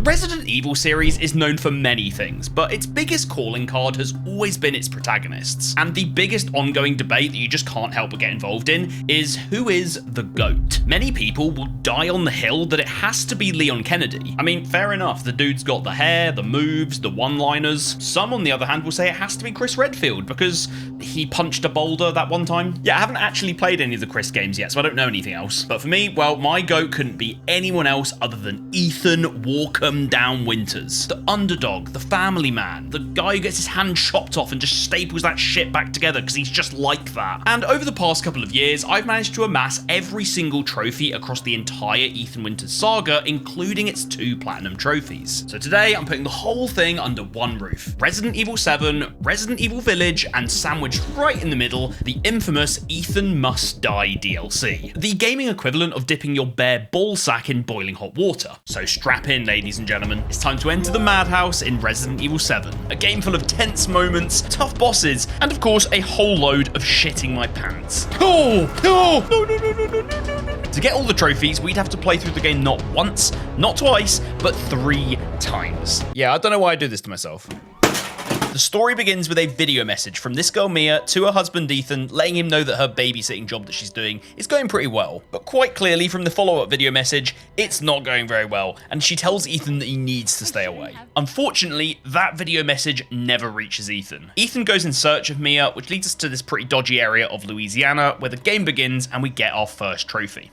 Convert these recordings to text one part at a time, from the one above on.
Resident Evil series is known for many things, but its biggest calling card has always been its protagonists. And the biggest ongoing debate that you just can't help but get involved in is who is the GOAT? Many people will die on the hill that it has to be Leon Kennedy. I mean, fair enough, the dude's got the hair, the moves, the one-liners. Some, on the other hand, will say it has to be Chris Redfield because he punched a boulder that one time. Yeah, I haven't actually played any of the Chris games yet, so I don't know anything else. But for me, well, my GOAT couldn't be anyone else other than Ethan Walkham Down Winters. The underdog, the family man, the guy who gets his hand chopped off and just staples that shit back together because he's just like that. And over the past couple of years, I've managed to amass every single trophy across the entire Ethan Winters saga, including its 2 platinum trophies. So today, I'm putting the whole thing under one roof. Resident Evil 7, Resident Evil Village, and sandwiched right in the middle, the infamous Ethan Must Die DLC. The gaming equivalent of dipping your bare ballsack in boiling hot water. So strap in, ladies and gentlemen. It's time to enter the madhouse in Resident Evil 7. A game full of tense moments, tough bosses, and of course, a whole load of shitting my pants. No! To get all the trophies, we'd have to play through the game not once, not twice, but 3 times. Yeah, I don't know why I do this to myself. The story begins with a video message from this girl Mia to her husband Ethan, letting him know that her babysitting job that she's doing is going pretty well. But quite clearly from the follow-up video message, it's not going very well, and she tells Ethan that he needs to stay away. Unfortunately, that video message never reaches Ethan. Ethan goes in search of Mia, which leads us to this pretty dodgy area of Louisiana, where the game begins and we get our first trophy.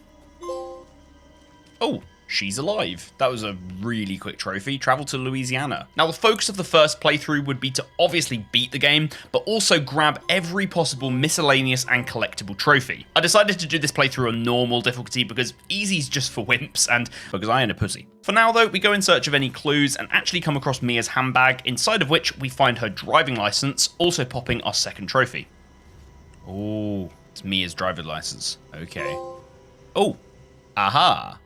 Oh. She's alive. That was a really quick trophy. Travel to Louisiana. Now, the focus of the first playthrough would be to obviously beat the game, but also grab every possible miscellaneous and collectible trophy. I decided to do this playthrough on normal difficulty because easy's just for wimps and because I ain't a pussy. For now, though, we go in search of any clues and actually come across Mia's handbag, inside of which we find her driving license, also popping our second trophy. Oh, it's Mia's driver's license. Okay. Oh, aha.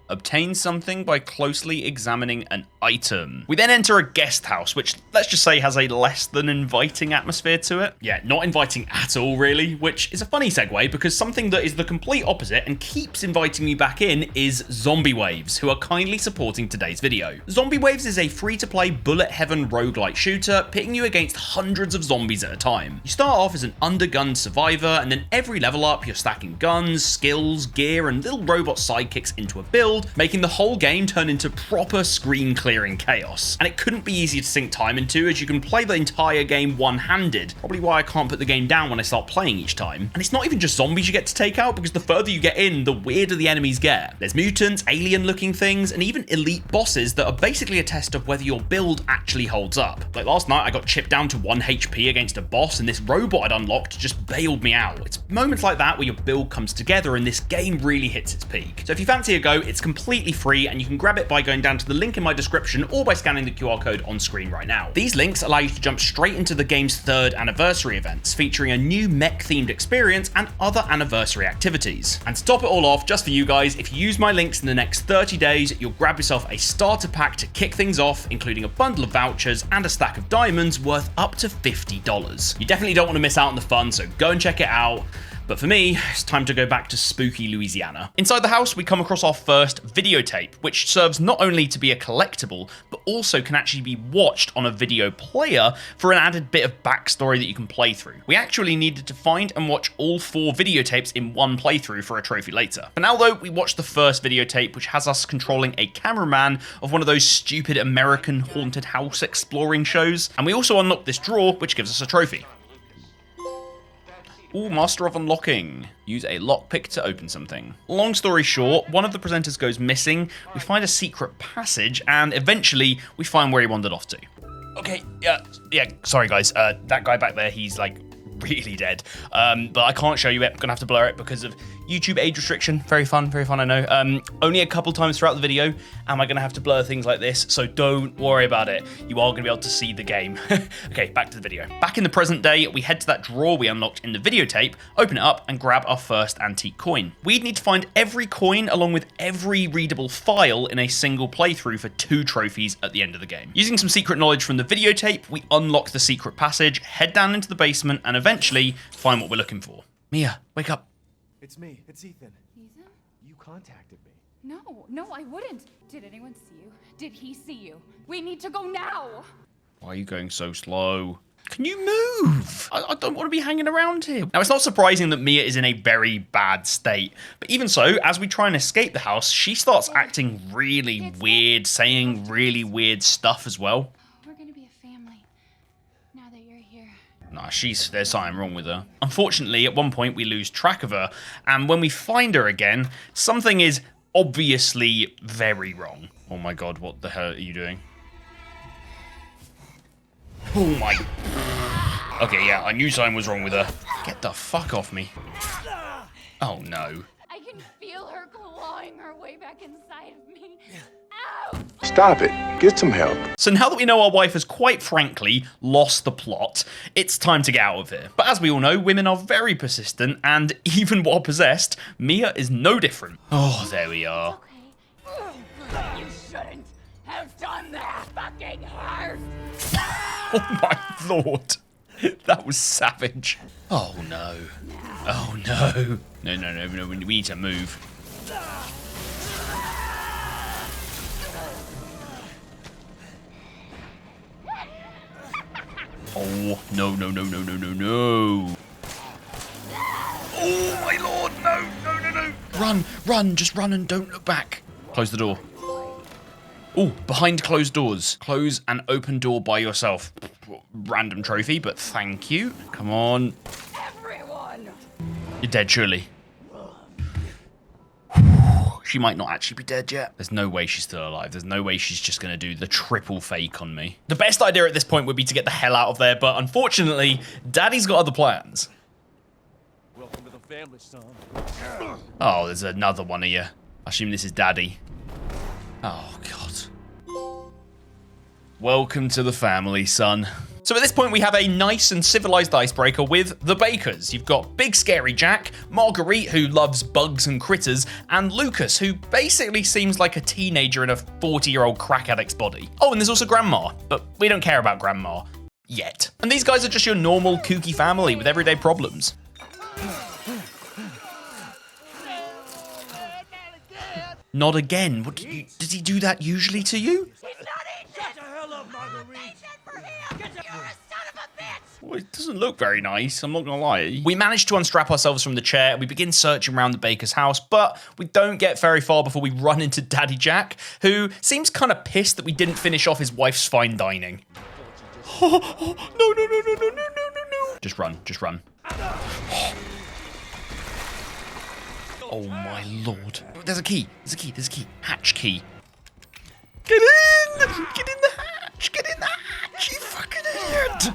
Obtain something by closely examining an item. We then enter a guest house, which let's just say has a less than inviting atmosphere to it. Yeah, not inviting at all, really, which is a funny segue because something that is the complete opposite and keeps inviting me back in is Zombie Waves, who are kindly supporting today's video. Zombie Waves is a free-to-play bullet heaven roguelite shooter, pitting you against hundreds of zombies at a time. You start off as an undergunned survivor, and then every level up, you're stacking guns, skills, gear, and little robot sidekicks into a build, making the whole game turn into proper screen clearing chaos. And it couldn't be easier to sink time into, as you can play the entire game one-handed, probably why I can't put the game down when I start playing each time. And it's not even just zombies you get to take out, because the further you get in, the weirder the enemies get. There's mutants, alien-looking things, and even elite bosses that are basically a test of whether your build actually holds up. Like last night, I got chipped down to 1 HP against a boss, and this robot I'd unlocked just bailed me out. It's moments like that where your build comes together and this game really hits its peak. So if you fancy a go, it's completely free, and you can grab it by going down to the link in my description or by scanning the QR code on screen right now. These links allow you to jump straight into the game's 3rd anniversary events, featuring a new mech-themed experience and other anniversary activities. And to top it all off, just for you guys, if you use my links in the next 30 days, you'll grab yourself a starter pack to kick things off, including a bundle of vouchers and a stack of diamonds worth up to $50. You definitely don't want to miss out on the fun, so go and check it out. But for me, it's time to go back to spooky Louisiana. Inside the house, we come across our first videotape, which serves not only to be a collectible, but also can actually be watched on a video player for an added bit of backstory that you can play through. We actually needed to find and watch all 4 videotapes in one playthrough for a trophy later. For now though, we watched the first videotape, which has us controlling a cameraman of one of those stupid American haunted house exploring shows, and we also unlocked this drawer, which gives us a trophy. Ooh, Master of Unlocking. Use a lockpick to open something. Long story short, one of the presenters goes missing, we find a secret passage, and eventually we find where he wandered off to. Okay, yeah, sorry guys, that guy back there, he's like really dead. But I can't show you it, I'm gonna have to blur it because of YouTube age restriction. Very fun, I know. Only a couple times throughout the video am I gonna have to blur things like this, so don't worry about it. You are gonna be able to see the game. Okay, back to the video. Back in the present day, we head to that drawer we unlocked in the videotape, open it up, and grab our first antique coin. We'd need to find every coin along with every readable file in a single playthrough for 2 trophies at the end of the game. Using some secret knowledge from the videotape, we unlock the secret passage, head down into the basement, and eventually find what we're looking for. Mia, wake up. It's me. It's Ethan. Ethan? You contacted me. No, I wouldn't. Did anyone see you? Did he see you? We need to go now. Why are you going so slow? Can you move? I don't want to be hanging around here. Now, it's not surprising that Mia is in a very bad state. But even so, as we try and escape the house, she starts acting really weird, saying really weird stuff as well. We're gonna be a family now that you're here. Nah, there's something wrong with her. Unfortunately, at one point we lose track of her, and when we find her again, something is obviously very wrong. Oh my god, what the hell are you doing? Oh my... Okay, yeah, I knew something was wrong with her. Get the fuck off me. Oh no. I can feel her clawing her way back inside of me. Ow! Stop it. Get some help. So now that we know our wife has quite frankly lost the plot, it's time to get out of here. But as we all know, women are very persistent, and even while possessed, Mia is no different. Oh, there we are. Okay. You shouldn't have done that. Fucking hurt. Oh my lord. That was savage. Oh no. Oh no. No, we need to move. Oh, no. Oh my lord, no. Run, just run and don't look back. Close the door. Oh, behind closed doors. Close an open door by yourself. Random trophy, but thank you. Come on. Everyone. You're dead, surely. She might not actually be dead yet. There's no way she's still alive. There's no way she's just going to do the triple fake on me. The best idea at this point would be to get the hell out of there, but unfortunately, Daddy's got other plans. Welcome to the family, son. Oh, there's another one of you. I assume this is Daddy. Oh, God. Welcome to the family, son. So at this point, we have a nice and civilized icebreaker with the Bakers. You've got Big Scary Jack, Marguerite, who loves bugs and critters, and Lucas, who basically seems like a teenager in a 40-year-old crack addict's body. Oh, and there's also Grandma, but we don't care about Grandma. Yet. And these guys are just your normal, kooky family with everyday problems. Not again. What does he do that usually to you? Well, it doesn't look very nice, I'm not gonna lie. We manage to unstrap ourselves from the chair and we begin searching around the baker's house, but we don't get very far before we run into Daddy Jack, who seems kind of pissed that we didn't finish off his wife's fine dining. No. Just run. Oh my lord. There's a key. Hatch key. Get in! Get in the hatch, you fucking idiot!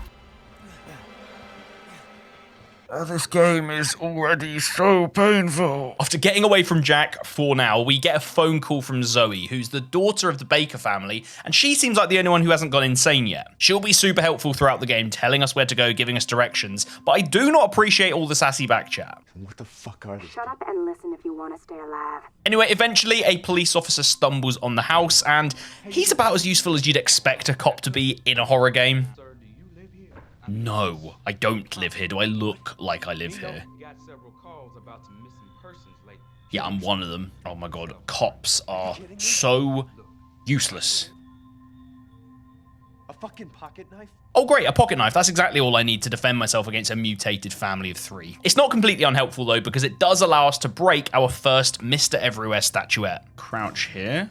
This game is already so painful. After getting away from Jack for now, we get a phone call from Zoe, who's the daughter of the Baker family, and she seems like the only one who hasn't gone insane yet. She'll be super helpful throughout the game, telling us where to go, giving us directions, but I do not appreciate all the sassy back chat. What the fuck are they? Shut up and listen if you want to stay alive. Anyway, eventually a police officer stumbles on the house, and he's about as useful as you'd expect a cop to be in a horror game. No, I don't live here. Do I look like I live here? Yeah, I'm one of them. Oh my god, cops are so useless. A fucking pocket knife? Oh great, a pocket knife. That's exactly all I need to defend myself against a mutated family of 3. It's not completely unhelpful though, because it does allow us to break our first Mr. Everywhere statuette. Crouch here.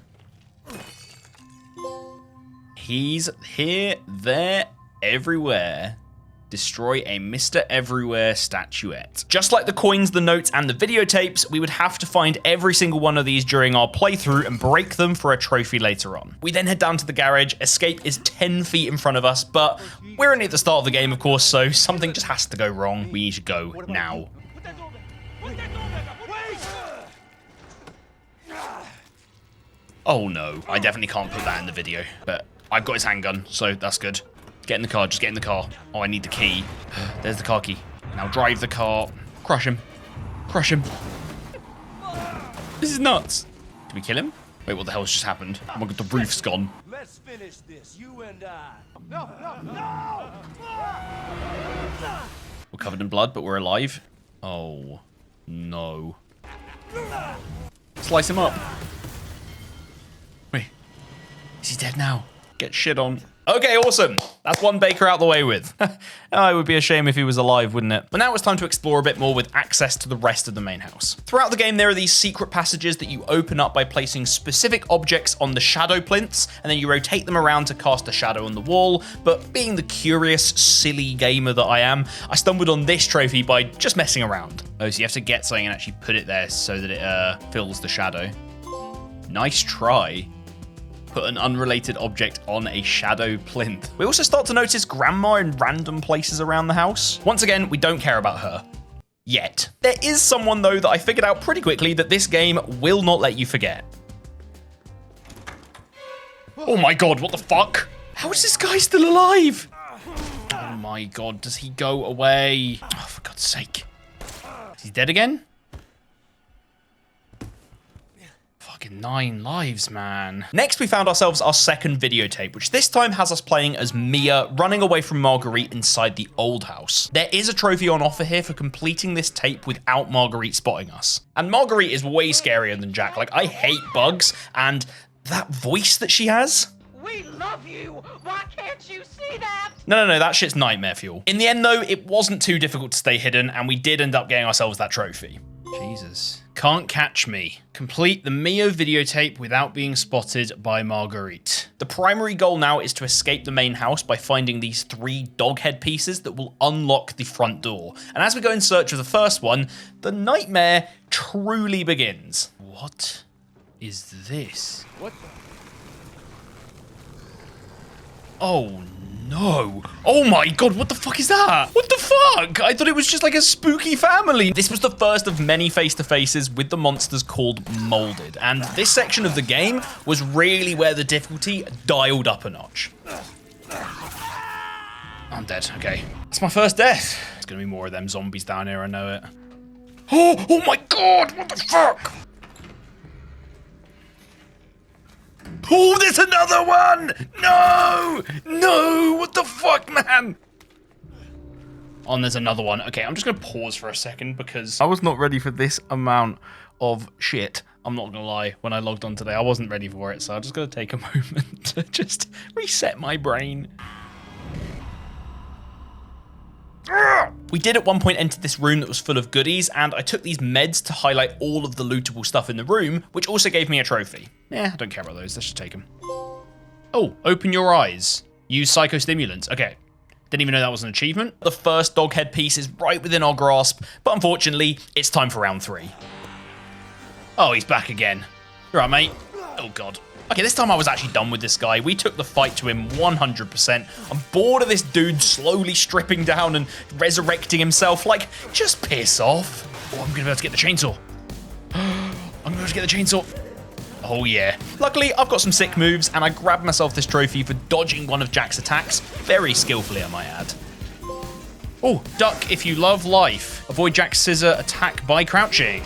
He's here, there, everywhere. Destroy a Mr. Everywhere statuette. Just like the coins, the notes, and the videotapes, we would have to find every single one of these during our playthrough and break them for a trophy later on. We then head down to the garage. Escape is 10 feet in front of us, but we're only at the start of the game, of course, so something just has to go wrong. We need to go now. Oh no, I definitely can't put that in the video, but I've got his handgun, so that's good. Get in the car, just get in the car. Oh, I need the key. There's the car key. Now drive the car. Crush him. This is nuts. Did we kill him? Wait, what the hell's just happened? Oh my god, the roof's gone. Let's finish this, you and I. No! We're covered in blood, but we're alive. Oh, no. Slice him up. Is he dead now? Get shit on. Okay, awesome. That's one Baker out the way with. Oh, it would be a shame if he was alive, wouldn't it? But now it's time to explore a bit more with access to the rest of the main house. Throughout the game, there are these secret passages that you open up by placing specific objects on the shadow plinths, and then you rotate them around to cast a shadow on the wall. But being the curious, silly gamer that I am, I stumbled on this trophy by just messing around. Oh, so you have to get something and actually put it there so that it fills the shadow. Nice try. Put an unrelated object on a shadow plinth. We also start to notice Grandma in random places around the house. Once again, we don't care about her. Yet. There is someone, though, that I figured out pretty quickly that this game will not let you forget. Oh my god, what the fuck? How is this guy still alive? Oh my god, does he go away? Oh, for God's sake. Is he dead again? 9 lives, man. Next, we found ourselves our second videotape, which this time has us playing as Mia running away from Marguerite inside the old house. There is a trophy on offer here for completing this tape without Marguerite spotting us. And Marguerite is way scarier than Jack. Like, I hate bugs, and that voice that she has. We love you. Why can't you see that? No, that shit's nightmare fuel. In the end, though, it wasn't too difficult to stay hidden, and we did end up getting ourselves that trophy. Jesus. Can't catch me. Complete the Mio videotape without being spotted by Marguerite. The primary goal now is to escape the main house by finding these 3 dog head pieces that will unlock the front door. And as we go in search of the first one, the nightmare truly begins. What is this? What the? Oh no. Oh my god, what the fuck is that? What the fuck? I thought it was just like a spooky family. This was the first of many face-to-faces with the monsters called Molded. And this section of the game was really where the difficulty dialed up a notch. I'm dead, okay. That's my first death. There's gonna be more of them zombies down here, I know it. Oh my god, what the fuck? Oh, there's another one! No, what the fuck, man? Oh, and there's another one. Okay, I'm just gonna pause for a second because I was not ready for this amount of shit. I'm not gonna lie, when I logged on today, I wasn't ready for it, so I'm just gonna take a moment to just reset my brain. We did at one point enter this room that was full of goodies, and I took these meds to highlight all of the lootable stuff in the room, which also gave me a trophy. I don't care about those, let's just take them. Oh, open your eyes. Use psychostimulants. Okay, didn't even know that was an achievement. The first dog head piece is right within our grasp, but unfortunately, it's time for round 3. Oh, he's back again. You're right, mate. Oh god. Okay, this time I was actually done with this guy. We took the fight to him 100%. I'm bored of this dude slowly stripping down and resurrecting himself. Like, just piss off. Oh, I'm gonna be able to get the chainsaw. I'm gonna be able to get the chainsaw. Oh yeah. Luckily, I've got some sick moves, and I grabbed myself this trophy for dodging one of Jack's attacks. Very skillfully, I might add. Oh, duck if you love life. Avoid Jack's scissor attack by crouching.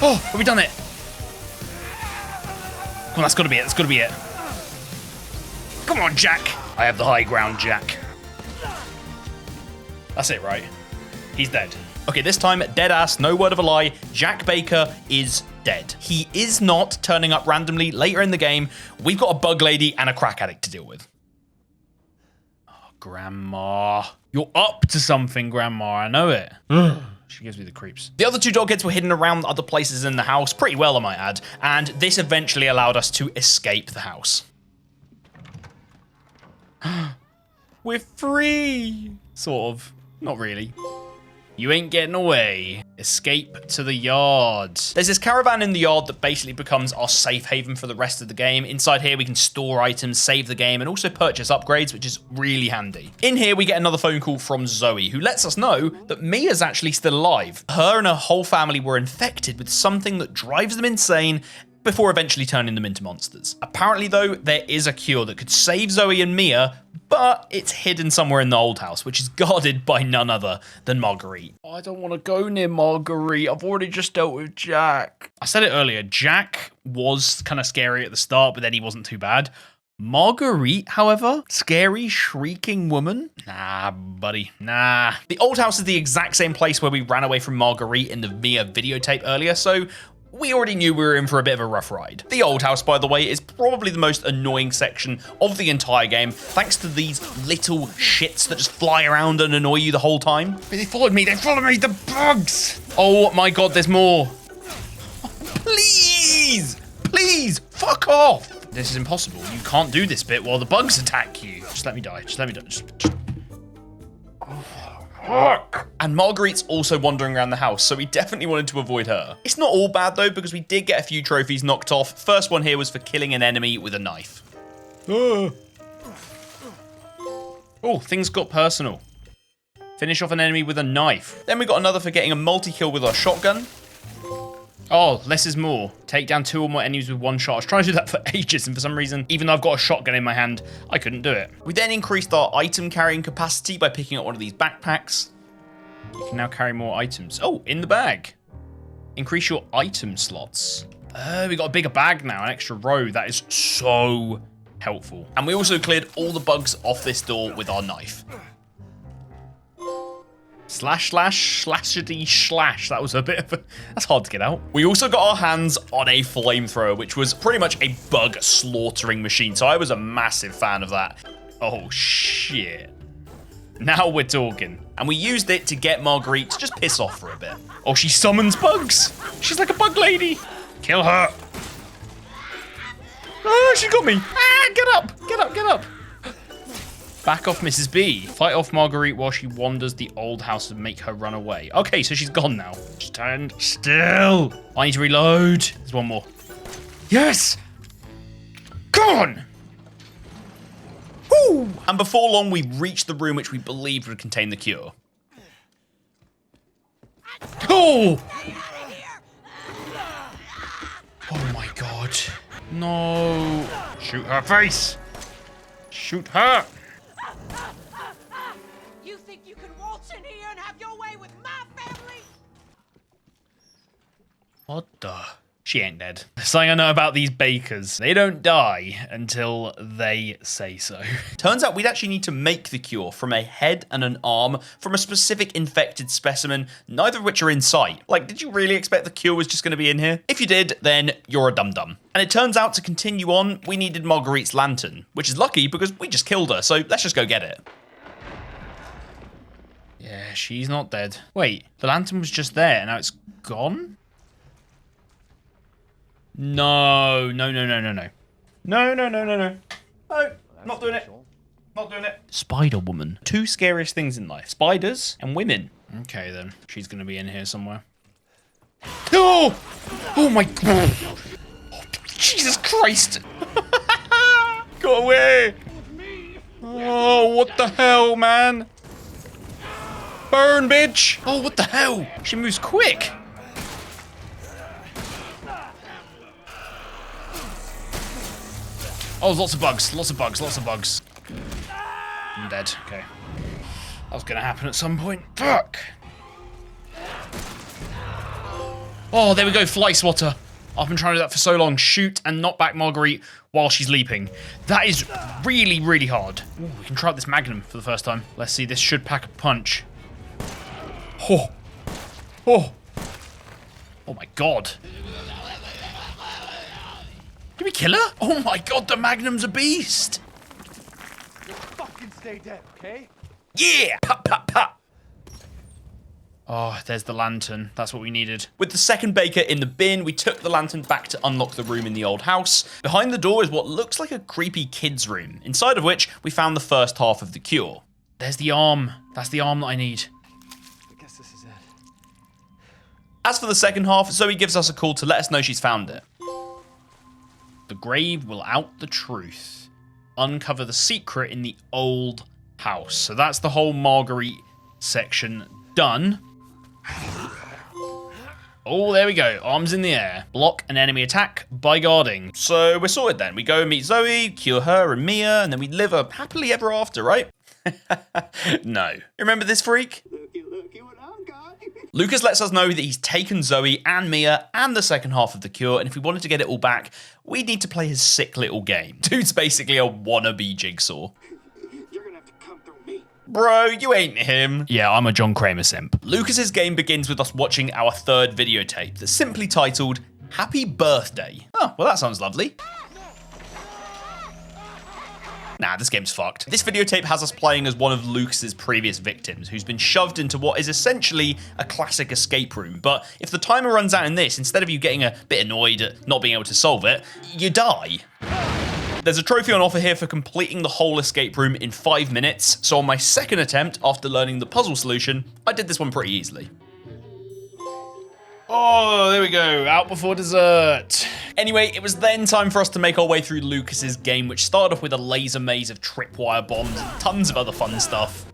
Oh, have we done it? Come on, that's gotta be it, that's gotta be it. Come on, Jack. I have the high ground, Jack. That's it, right? He's dead. Okay, this time, dead ass, no word of a lie, Jack Baker is dead. He is not turning up randomly later in the game. We've got a bug lady and a crack addict to deal with. Oh, Grandma. You're up to something, Grandma, I know it. She gives me the creeps. The other 2 dog heads were hidden around other places in the house, pretty well I might add, and this eventually allowed us to escape the house. We're free! Sort of. Not really. You ain't getting away. Escape to the yard. There's this caravan in the yard that basically becomes our safe haven for the rest of the game. Inside here, we can store items, save the game, and also purchase upgrades, which is really handy. In here, we get another phone call from Zoe, who lets us know that Mia's actually still alive. Her and her whole family were infected with something that drives them insane before eventually turning them into monsters. Apparently, though, there is a cure that could save Zoe and Mia, but it's hidden somewhere in the old house, which is guarded by none other than Marguerite. Oh, I don't want to go near Marguerite. I've already just dealt with Jack. I said it earlier, Jack was kind of scary at the start, but then he wasn't too bad. Marguerite, however, scary, shrieking woman? Nah, buddy, nah. The old house is the exact same place where we ran away from Marguerite in the Mia videotape earlier, so we already knew we were in for a bit of a rough ride. The old house, by the way, is probably the most annoying section of the entire game, thanks to these little shits that just fly around and annoy you the whole time. They followed me, the bugs! Oh my god, there's more. Please, please, fuck off. This is impossible. You can't do this bit while the bugs attack you. Just let me die, just let me die. Fuck. And Marguerite's also wandering around the house, so we definitely wanted to avoid her. It's not all bad though, because we did get a few trophies knocked off. First one here was for killing an enemy with a knife. Oh, things got personal. Finish off an enemy with a knife. Then we got another for getting a multi-kill with our shotgun. Oh, less is more. Take down 2 or more enemies with 1 shot. I was trying to do that for ages, and for some reason, even though I've got a shotgun in my hand, I couldn't do it. We then increased our item carrying capacity by picking up one of these backpacks. You can now carry more items. Oh, in the bag. Increase your item slots. We got a bigger bag now, an extra row. That is so helpful. And we also cleared all the bugs off this door with our knife. Slash, slash, slashity, slash. That was a bit of a... That's hard to get out. We also got our hands on a flamethrower, which was pretty much a bug slaughtering machine. So I was a massive fan of that. Oh, shit. Now we're talking. And we used it to get Marguerite to just piss off for a bit. Oh, she summons bugs. She's like a bug lady. Kill her. Oh, she got me. Ah, get up, get up, get up. Back off Mrs. B. Fight off Marguerite while she wanders the old house and make her run away. Okay, so she's gone now. Stand still. I need to reload. There's one more. Yes. Come on. Woo. And before long, we reached the room which we believed would contain the cure. Oh. Oh my god. No. Shoot her face. Shoot her. You think you can waltz in here and have your way with my family? What the? She ain't dead. Something I know about these bakers. They don't die until they say so. Turns out we'd actually need to make the cure from a head and an arm from a specific infected specimen, neither of which are in sight. Like, did you really expect the cure was just going to be in here? If you did, then you're a dum-dum. And it turns out to continue on, we needed Marguerite's lantern, which is lucky because we just killed her, so let's just go get it. Yeah, she's not dead. Wait, the lantern was just there and now it's gone? No, no, no, no, no, no. No, no, no, no, no. No, not doing it. Not doing it. Spider woman. 2 scariest things in life. Spiders and women. Okay, then. She's going to be in here somewhere. Oh! Oh, my God. Oh, Jesus Christ. Go away. Oh, what the hell, man? Burn, bitch. Oh, what the hell? She moves quick. Oh, lots of bugs, lots of bugs, lots of bugs. I'm dead, okay. That was gonna happen at some point. Fuck! Oh, there we go, fly swatter. I've been trying to do that for so long. Shoot and knock back Marguerite while she's leaping. That is really, really hard. Ooh, we can try out this Magnum for the first time. Let's see, this should pack a punch. Oh. Oh. Oh my god. Did we kill her? Oh my god, the Magnum's a beast! You fucking stay dead, okay? Yeah! Pop, pop, pop! Oh, there's the lantern. That's what we needed. With the second baker in the bin, we took the lantern back to unlock the room in the old house. Behind the door is what looks like a creepy kid's room, inside of which we found the first half of the cure. There's the arm. That's the arm that I need. I guess this is it. As for the second half, Zoe gives us a call to let us know she's found it. The grave will out the truth. Uncover the secret in the old house. So that's the whole Marguerite section done. Oh, there we go. Arms in the air. Block an enemy attack by guarding. So we're sorted then. We go and meet Zoe, cure her and Mia, and then we live a happily ever after, right? No. Remember this freak? Looky what I've got. Lucas lets us know that he's taken Zoe and Mia and the second half of the cure, and if we wanted to get it all back, we need to play his sick little game. Dude's basically a wannabe Jigsaw. You're gonna have to come through me. Bro, you ain't him. Yeah, I'm a John Kramer simp. Lucas's game begins with us watching our third videotape that's simply titled Happy birthday. Oh, well, that sounds lovely. Nah, this game's fucked. This videotape has us playing as one of Lucas's previous victims, who's been shoved into what is essentially a classic escape room. But if the timer runs out in this, instead of you getting a bit annoyed at not being able to solve it, you die. There's a trophy on offer here for completing the whole escape room in 5 minutes, so on my second attempt, after learning the puzzle solution, I did this one pretty easily. Oh, there we go, out before dessert. Anyway, it was then time for us to make our way through Lucas's game, which started off with a laser maze of tripwire bombs and tons of other fun stuff.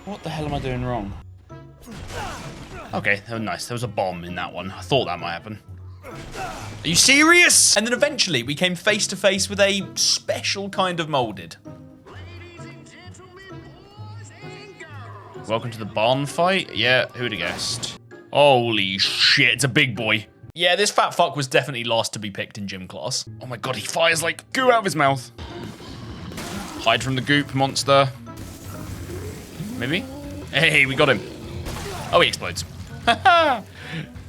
What the hell am I doing wrong? Okay, oh, nice, there was a bomb in that one. I thought that might happen. Are you serious? And then eventually we came face to face with a special kind of molded. Welcome to the barn fight? Yeah, who'd have guessed? Holy shit, it's a big boy. Yeah, this fat fuck was definitely last to be picked in gym class. Oh my god, he fires like goo out of his mouth. Hide from the goop, monster. Maybe? Hey, we got him. Oh, he explodes. Haha.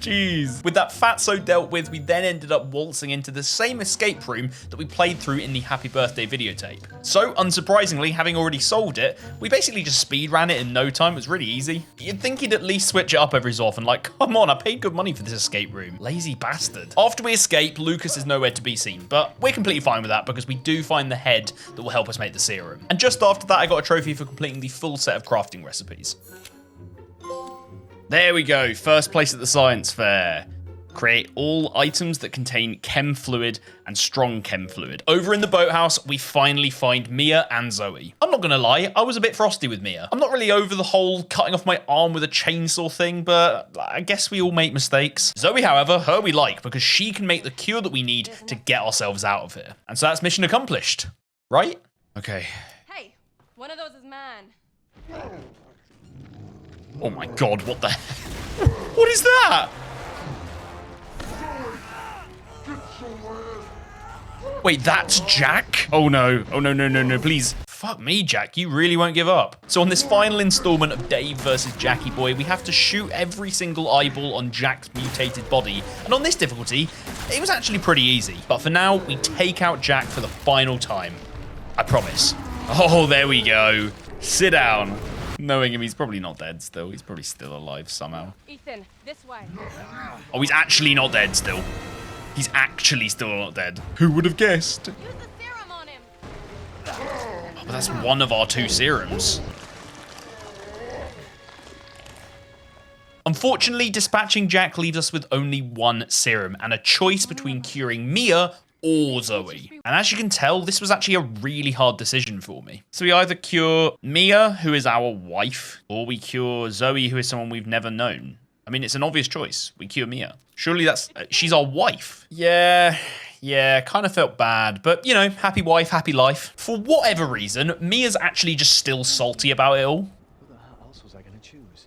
Jeez. With that fatso dealt with, we then ended up waltzing into the same escape room that we played through in the Happy Birthday videotape. So, unsurprisingly, having already solved it, we basically just speed ran it in no time. It was really easy. You'd think he'd at least switch it up every so often, like, come on, I paid good money for this escape room. Lazy bastard. After we escape, Lucas is nowhere to be seen, but we're completely fine with that because we do find the head that will help us make the serum. And just after that, I got a trophy for completing the full set of crafting recipes. There we go, first place at the science fair. Create all items that contain chem fluid and strong chem fluid. Over in the boathouse, we finally find Mia and Zoe. I'm not gonna lie, I was a bit frosty with Mia. I'm not really over the whole cutting off my arm with a chainsaw thing, but I guess we all make mistakes. Zoe, however, her we like because she can make the cure that we need to get ourselves out of here. And so that's mission accomplished, right? Okay. Hey, one of those is mine. Oh my god, what the What is that? Wait, that's Jack? Oh no, oh no, no, no, no, please. Fuck me, Jack, you really won't give up. So on this final installment of Dave versus Jackie Boy, we have to shoot every single eyeball on Jack's mutated body. And on this difficulty, it was actually pretty easy. But for now, we take out Jack for the final time. I promise. Oh, there we go. Sit down. Knowing him, he's probably not dead still. He's probably still alive somehow. Ethan, this way. Oh, he's actually not dead still. He's actually still not dead. Who would have guessed? Use the serum on him. Oh, but that's one of our 2 serums. Unfortunately, dispatching Jack leaves us with only 1 serum and a choice between curing Mia or Zoe. And as you can tell, this was actually a really hard decision for me. So we either cure Mia, who is our wife, or we cure Zoe, who is someone we've never known. I mean, it's an obvious choice. We cure Mia. Surely that's, she's our wife. Yeah, kind of felt bad, but you know, happy wife, happy life. For whatever reason, Mia's actually just still salty about it all. Who the hell else was I gonna choose?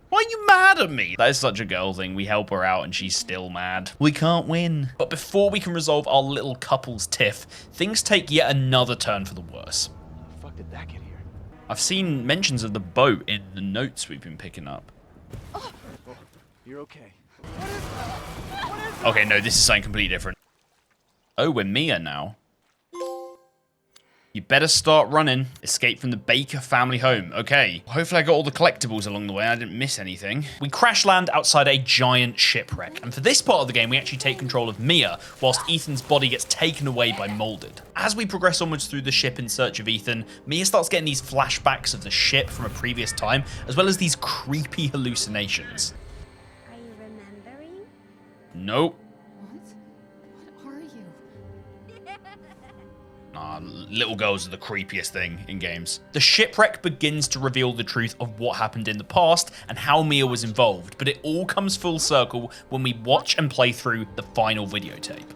Why are you mad at me? That is such a girl thing. We help her out and she's still mad. We can't win. But before we can resolve our little couple's tiff, things take yet another turn for the worse. How the fuck did that get here? I've seen mentions of the boat in the notes we've been picking up. Oh, you're okay. Okay, no, this is something completely different. Oh, we're Mia now. You better start running. Escape from the Baker family home. Okay. Hopefully I got all the collectibles along the way. I didn't miss anything. We crash land outside a giant shipwreck. And for this part of the game, we actually take control of Mia, whilst Ethan's body gets taken away by Molded. As we progress onwards through the ship in search of Ethan, Mia starts getting these flashbacks of the ship from a previous time, as well as these creepy hallucinations. Are you remembering? Nope. What are you? Little girls are the creepiest thing in games. The shipwreck begins to reveal the truth of what happened in the past and how Mia was involved, but it all comes full circle when we watch and play through the final videotape.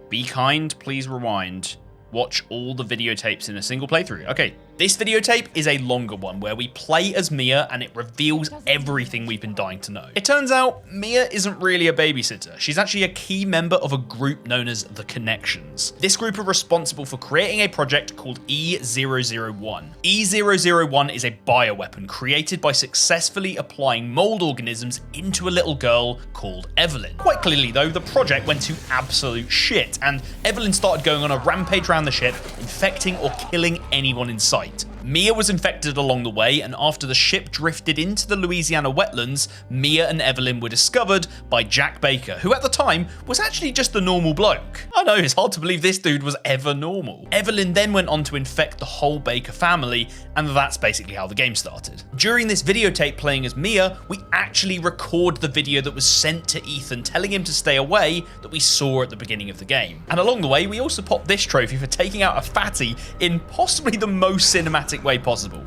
Be kind, please rewind. Watch all the videotapes in a single playthrough. Okay, This videotape is a longer one where we play as Mia and it reveals everything we've been dying to know. It turns out Mia isn't really a babysitter. She's actually a key member of a group known as the Connections. This group are responsible for creating a project called E001. E001 is a bioweapon created by successfully applying mold organisms into a little girl called Evelyn. Quite clearly though, the project went to absolute shit and Evelyn started going on a rampage around the ship, infecting or killing anyone in sight. Mia was infected along the way, and after the ship drifted into the Louisiana wetlands, Mia and Evelyn were discovered by Jack Baker, who at the time was actually just a normal bloke. I know, it's hard to believe this dude was ever normal. Evelyn then went on to infect the whole Baker family, and that's basically how the game started. During this videotape playing as Mia, we actually record the video that was sent to Ethan telling him to stay away that we saw at the beginning of the game. And along the way, we also popped this trophy for taking out a fatty in possibly the most cinematic way possible.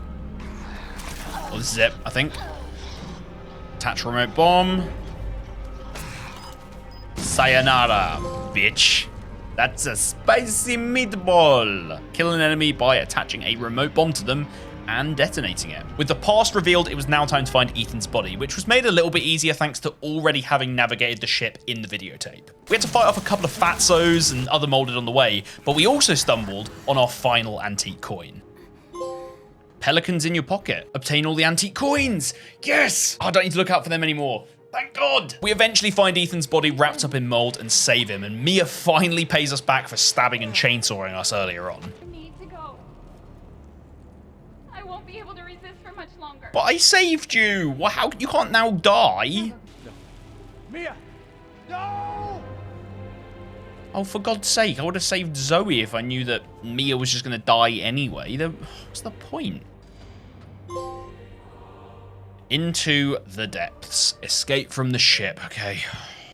Well, this is it, I think. Attach remote bomb. Sayonara, bitch. That's a spicy meatball. Kill an enemy by attaching a remote bomb to them and detonating it. With the past revealed, it was now time to find Ethan's body, which was made a little bit easier thanks to already having navigated the ship in the videotape. We had to fight off a couple of fatzos and other molded on the way, but we also stumbled on our final antique coin. Pelicans in your pocket. Obtain all the antique coins. Yes! Oh, I don't need to look out for them anymore. Thank God! We eventually find Ethan's body wrapped up in mold and save him, and Mia finally pays us back for stabbing and chainsawing us earlier on. I need to go. I won't be able to resist for much longer. But I saved you! Well, how? You can't now die? Mia! No! Oh, for God's sake, I would have saved Zoe if I knew that Mia was just going to die anyway. What's the point? Into the depths. Escape from the ship. Okay.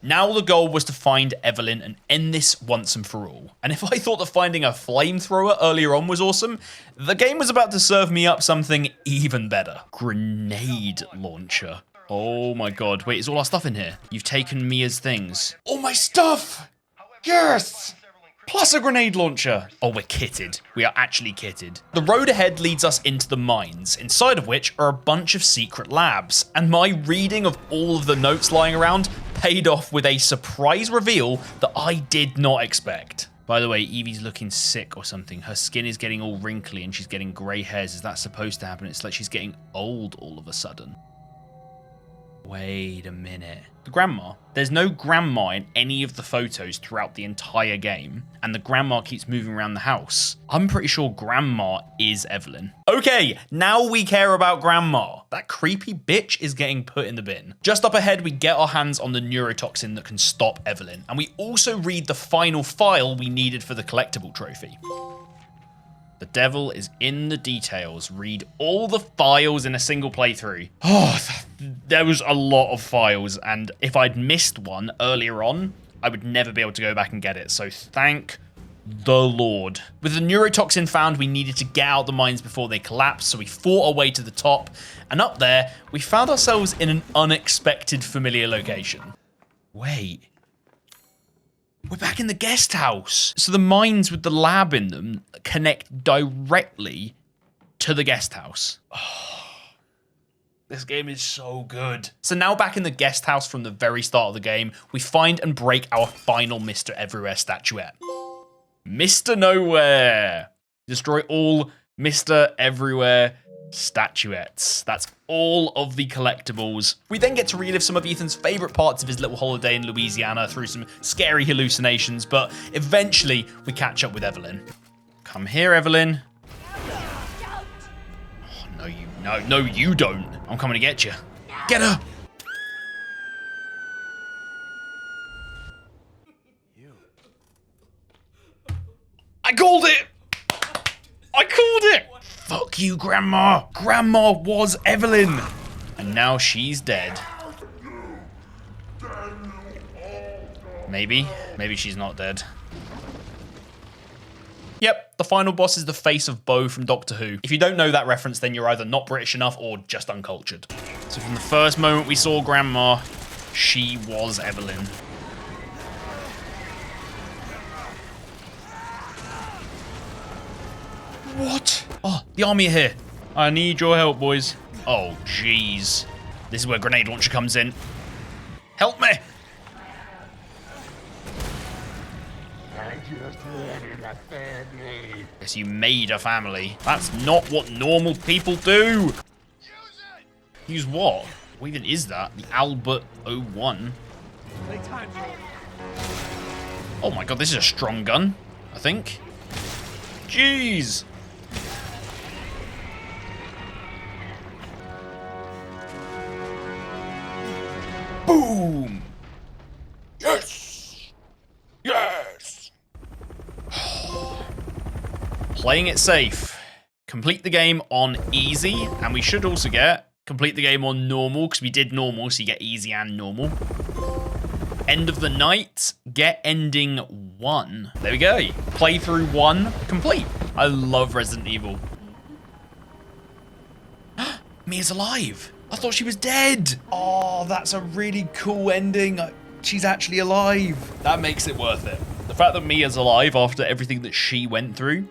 Now the goal was to find Evelyn and end this once and for all. And if I thought that finding a flamethrower earlier on was awesome, the game was about to serve me up something even better. Grenade launcher. Oh my God. Wait, is all our stuff in here? You've taken Mia's things. All my stuff! Yes! Plus a grenade launcher. Oh, we're kitted. We are actually kitted. The road ahead leads us into the mines, inside of which are a bunch of secret labs. And my reading of all of the notes lying around paid off with a surprise reveal that I did not expect. By the way, Evie's looking sick or something. Her skin is getting all wrinkly and she's getting grey hairs. Is that supposed to happen? It's like she's getting old all of a sudden. Wait a minute. The grandma. There's no grandma in any of the photos throughout the entire game, and the grandma keeps moving around the house. I'm pretty sure grandma is Evelyn. Okay, now we care about grandma. That creepy bitch is getting put in the bin. Just up ahead, we get our hands on the neurotoxin that can stop Evelyn, and we also read the final file we needed for the collectible trophy. The devil is in the details. Read all the files in a single playthrough. Oh, there was a lot of files, and if I'd missed one earlier on, I would never be able to go back and get it, so thank the Lord. With the neurotoxin found, we needed to get out the mines before they collapsed, so we fought our way to the top, and up there, we found ourselves in an unexpected familiar location. Wait. We're back in the guest house. So the mines with the lab in them connect directly to the guest house. Oh, this game is so good. So now back in the guest house from the very start of the game, we find and break our final Mr. Everywhere statuette. Mr. Nowhere. Destroy all Mr. Everywhere statuettes. That's all of the collectibles. We then get to relive some of Ethan's favorite parts of his little holiday in Louisiana through some scary hallucinations, but eventually we catch up with Evelyn. Come here, Evelyn. Oh, no, you don't. I'm coming to get you. Get her. I called it. I called it. Fuck you, Grandma. Grandma was Evelyn. And now she's dead. Maybe she's not dead. Yep, the final boss is the face of Bo from Doctor Who. If you don't know that reference, then you're either not British enough or just uncultured. So from the first moment we saw Grandma, she was Evelyn. What? Oh, the army are here. I need your help, boys. Oh, jeez. This is where grenade launcher comes in. Help me! I just wanted a family. Guess you made a family. That's not what normal people do. Use it! Use what? What even is that? The Albert 01. Oh my god, this is a strong gun, I think. Jeez. Boom. Yes. Yes. Playing it safe. Complete the game on easy, and we should also get complete the game on normal, because we did normal, so you get easy and normal. End of the night, get ending 1. There we go. Playthrough 1 complete. I love Resident Evil. Mia's alive. I thought she was dead. Oh, that's a really cool ending. She's actually alive. That makes it worth it. The fact that Mia's alive after everything that she went through.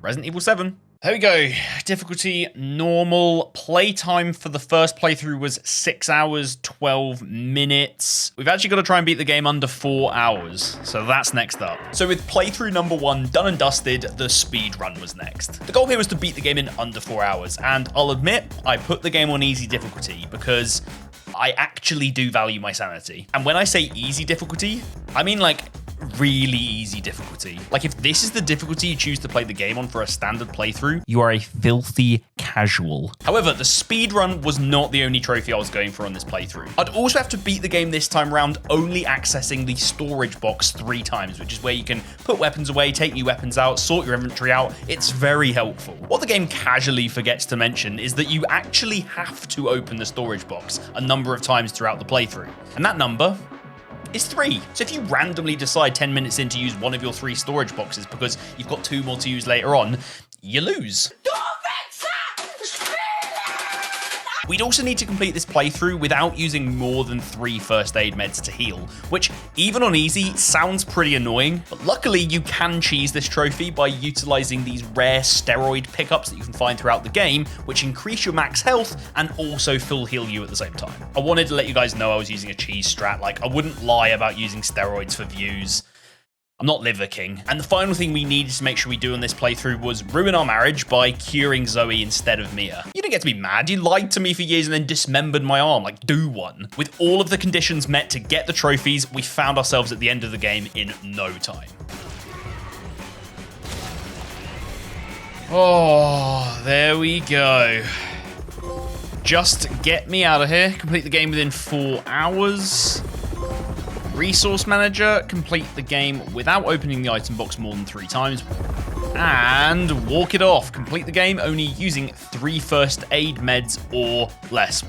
Resident Evil 7. There we go. Difficulty normal. Playtime for the first playthrough was 6 hours, 12 minutes. We've actually got to try and beat the game under 4 hours. So that's next up. So with playthrough number 1 done and dusted, the speed run was next. The goal here was to beat the game in under 4 hours. And I'll admit, I put the game on easy difficulty because I actually do value my sanity. And when I say easy difficulty, I mean like really easy difficulty. Like if this is the difficulty you choose to play the game on for a standard playthrough, you are a filthy casual. However, the speedrun was not the only trophy I was going for on this playthrough. I'd also have to beat the game this time round only accessing the storage box 3 times, which is where you can put weapons away, take new weapons out, sort your inventory out. It's very helpful. What the game casually forgets to mention is that you actually have to open the storage box a number of times throughout the playthrough. And that number is 3. So if you randomly decide 10 minutes in to use one of your 3 storage boxes because you've got 2 more to use later on, you lose. We'd also need to complete this playthrough without using more than 3 first aid meds to heal, which even on easy sounds pretty annoying, but luckily you can cheese this trophy by utilizing these rare steroid pickups that you can find throughout the game, which increase your max health and also full heal you at the same time. I wanted to let you guys know I was using a cheese strat, like I wouldn't lie about using steroids for views. I'm not Liver King. And the final thing we needed to make sure we do on this playthrough was ruin our marriage by curing Zoe instead of Mia. You didn't get to be mad. You lied to me for years and then dismembered my arm. Like, do one. With all of the conditions met to get the trophies, we found ourselves at the end of the game in no time. Oh, there we go. Just get me out of here. Complete the game within 4 hours. Resource Manager, complete the game without opening the item box more than 3 times. And walk it off. Complete the game only using 3 first aid meds or less.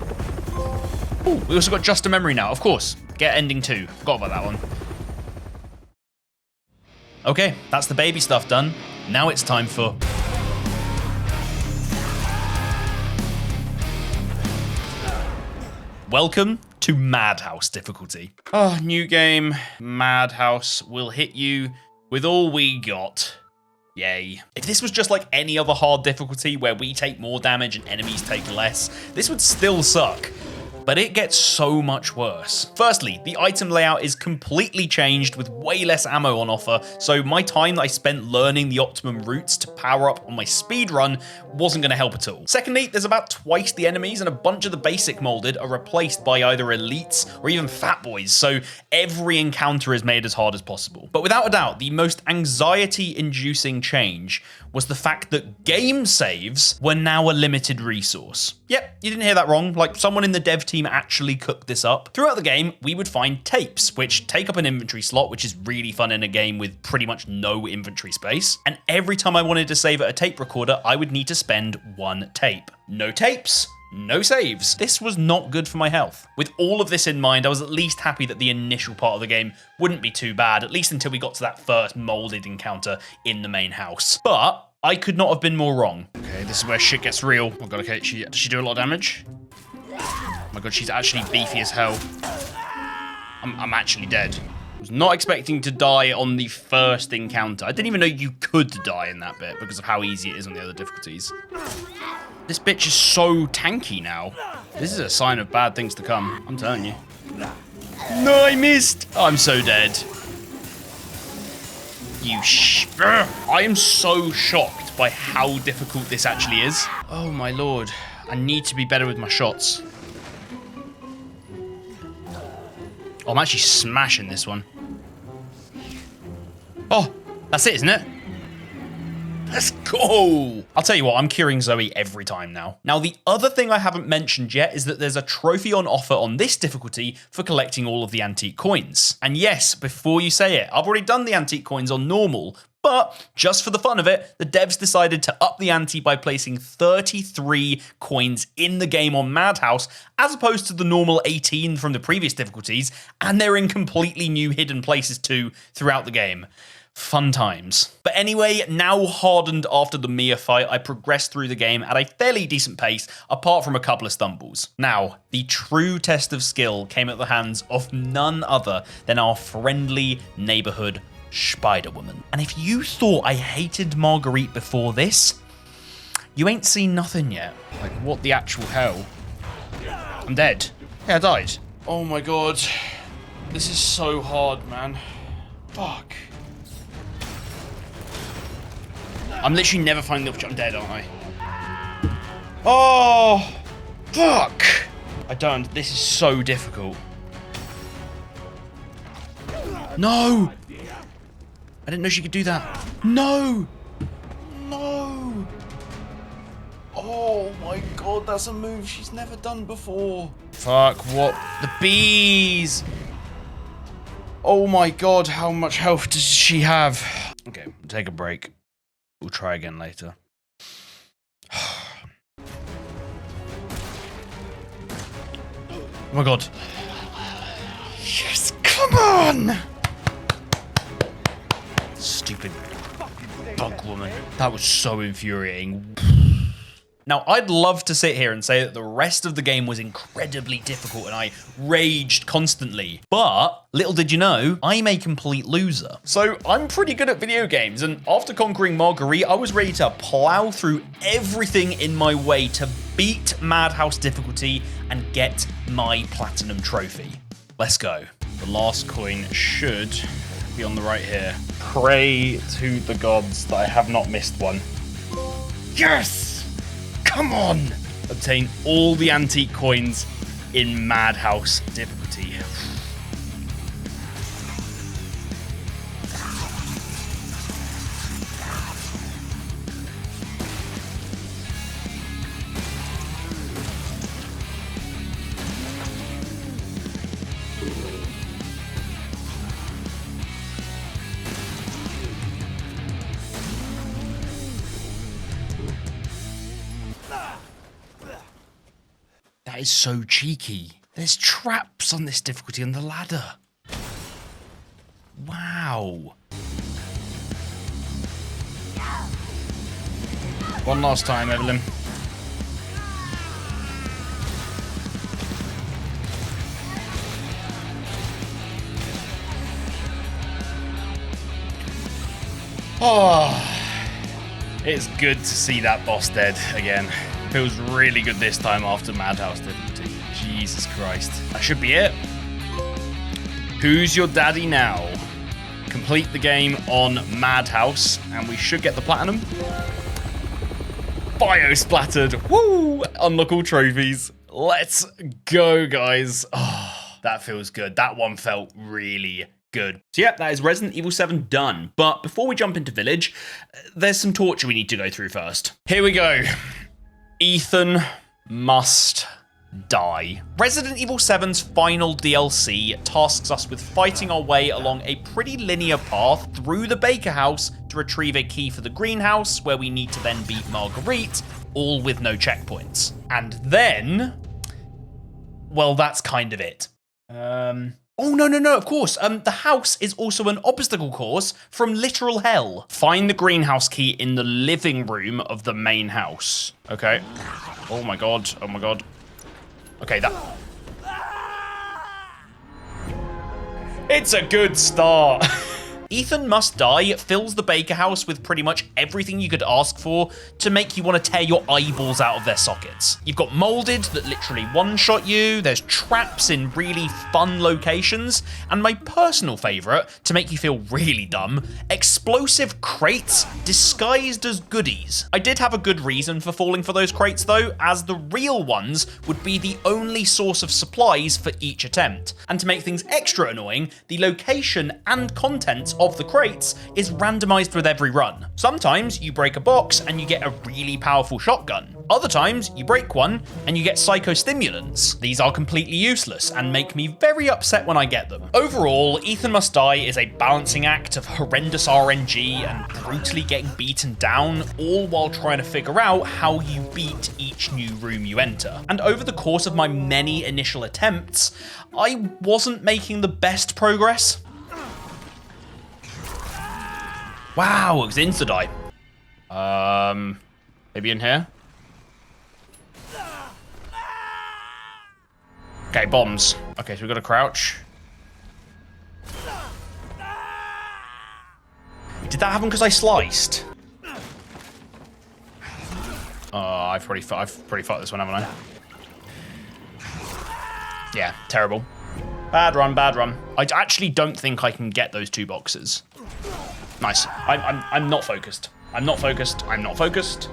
Ooh, we also got Just a Memory now, of course. Get ending 2. Forgot about that one. Okay, that's the baby stuff done. Now it's time for... Welcome to Madhouse difficulty. Oh, new game. Madhouse will hit you with all we got. Yay. If this was just like any other hard difficulty where we take more damage and enemies take less, this would still suck. But it gets so much worse. Firstly, the item layout is completely changed with way less ammo on offer, so my time that I spent learning the optimum routes to power up on my speedrun wasn't going to help at all. Secondly, there's about twice the enemies and a bunch of the basic molded are replaced by either elites or even fat boys, so every encounter is made as hard as possible. But without a doubt, the most anxiety-inducing change was the fact that game saves were now a limited resource. Yep, you didn't hear that wrong. Like, someone in the dev team actually cooked this up. Throughout the game, we would find tapes, which take up an inventory slot, which is really fun in a game with pretty much no inventory space. And every time I wanted to save at a tape recorder, I would need to spend 1 tape. No tapes, no saves. This was not good for my health. With all of this in mind, I was at least happy that the initial part of the game wouldn't be too bad, at least until we got to that first molded encounter in the main house. But I could not have been more wrong. Okay, this is where shit gets real. Oh god, okay, does she do a lot of damage? Oh my god, she's actually beefy as hell. I'm actually dead. I was not expecting to die on the first encounter. I didn't even know you could die in that bit because of how easy it is on the other difficulties. This bitch is so tanky now. This is a sign of bad things to come. I'm telling you. No, I missed. Oh, I'm so dead. I am so shocked by how difficult this actually is. Oh my lord. I need to be better with my shots. Oh, I'm actually smashing this one. Oh, that's it, isn't it? Let's go! I'll tell you what, I'm curing Zoe every time now. Now, the other thing I haven't mentioned yet is that there's a trophy on offer on this difficulty for collecting all of the antique coins. And yes, before you say it, I've already done the antique coins on normal, but just for the fun of it, the devs decided to up the ante by placing 33 coins in the game on Madhouse, as opposed to the normal 18 from the previous difficulties, and they're in completely new hidden places too throughout the game. Fun times. But anyway, now hardened after the Mia fight, I progressed through the game at a fairly decent pace, apart from a couple of stumbles. Now, the true test of skill came at the hands of none other than our friendly neighborhood Spider-Woman. And if you thought I hated Marguerite before this, you ain't seen nothing yet. Like, what the actual hell? I'm dead. Yeah, I died. Oh my god. This is so hard, man. Fuck. I'm literally never finding the opportunity. I'm dead, aren't I? Oh, fuck. I don't. This is so difficult. No. I didn't know she could do that. No. No. Oh my god, that's a move she's never done before. Fuck, what? The bees. Oh my god, how much health does she have? Okay, take a break. We'll try again later. Oh my god. Yes, come on! Stupid bug woman. That was so infuriating. Now, I'd love to sit here and say that the rest of the game was incredibly difficult and I raged constantly, but little did you know, I'm a complete loser. So I'm pretty good at video games, and after conquering Marguerite, I was ready to plow through everything in my way to beat Madhouse difficulty and get my platinum trophy. Let's go. The last coin should be on the right here. Pray to the gods that I have not missed one. Yes! Come on! Obtain all the antique coins in Madhouse difficulty. That is so cheeky. There's traps on this difficulty on the ladder. Wow. One last time, Evelyn. Oh, it's good to see that boss dead again. Feels really good this time after Madhouse difficulty. Jesus Christ. That should be it. Who's your daddy now? Complete the game on Madhouse, and we should get the platinum. Bio-splattered. Woo! Unlock all trophies. Let's go, guys. Oh, that feels good. That one felt really good. So yeah, that is Resident Evil 7 done. But before we jump into Village, there's some torture we need to go through first. Here we go. Ethan must die. Resident Evil 7's final DLC tasks us with fighting our way along a pretty linear path through the Baker house to retrieve a key for the greenhouse, where we need to then beat Marguerite, all with no checkpoints. And then, well, that's kind of it. Oh, no, of course. The house is also an obstacle course from literal hell. Find the greenhouse key in the living room of the main house. Okay. Oh my god. Okay, that... It's a good start. Ethan Must Die fills the Baker house with pretty much everything you could ask for to make you want to tear your eyeballs out of their sockets. You've got molded that literally one-shot you, there's traps in really fun locations, and my personal favourite, to make you feel really dumb, explosive crates disguised as goodies. I did have a good reason for falling for those crates though, as the real ones would be the only source of supplies for each attempt. And to make things extra annoying, the location and content of the crates is randomized with every run. Sometimes you break a box and you get a really powerful shotgun. Other times you break one and you get psychostimulants. These are completely useless and make me very upset when I get them. Overall, Ethan Must Die is a balancing act of horrendous RNG and brutally getting beaten down, all while trying to figure out how you beat each new room you enter. And over the course of my many initial attempts, I wasn't making the best progress. Wow, it was insta-die. Maybe in here? Okay, bombs. Okay, so we've got to crouch. Did that happen because I sliced? I've pretty fucked this one, haven't I? Yeah, terrible. Bad run, bad run. I actually don't think I can get those 2 boxes. Nice. I'm not focused. I'm not focused. I'm not focused.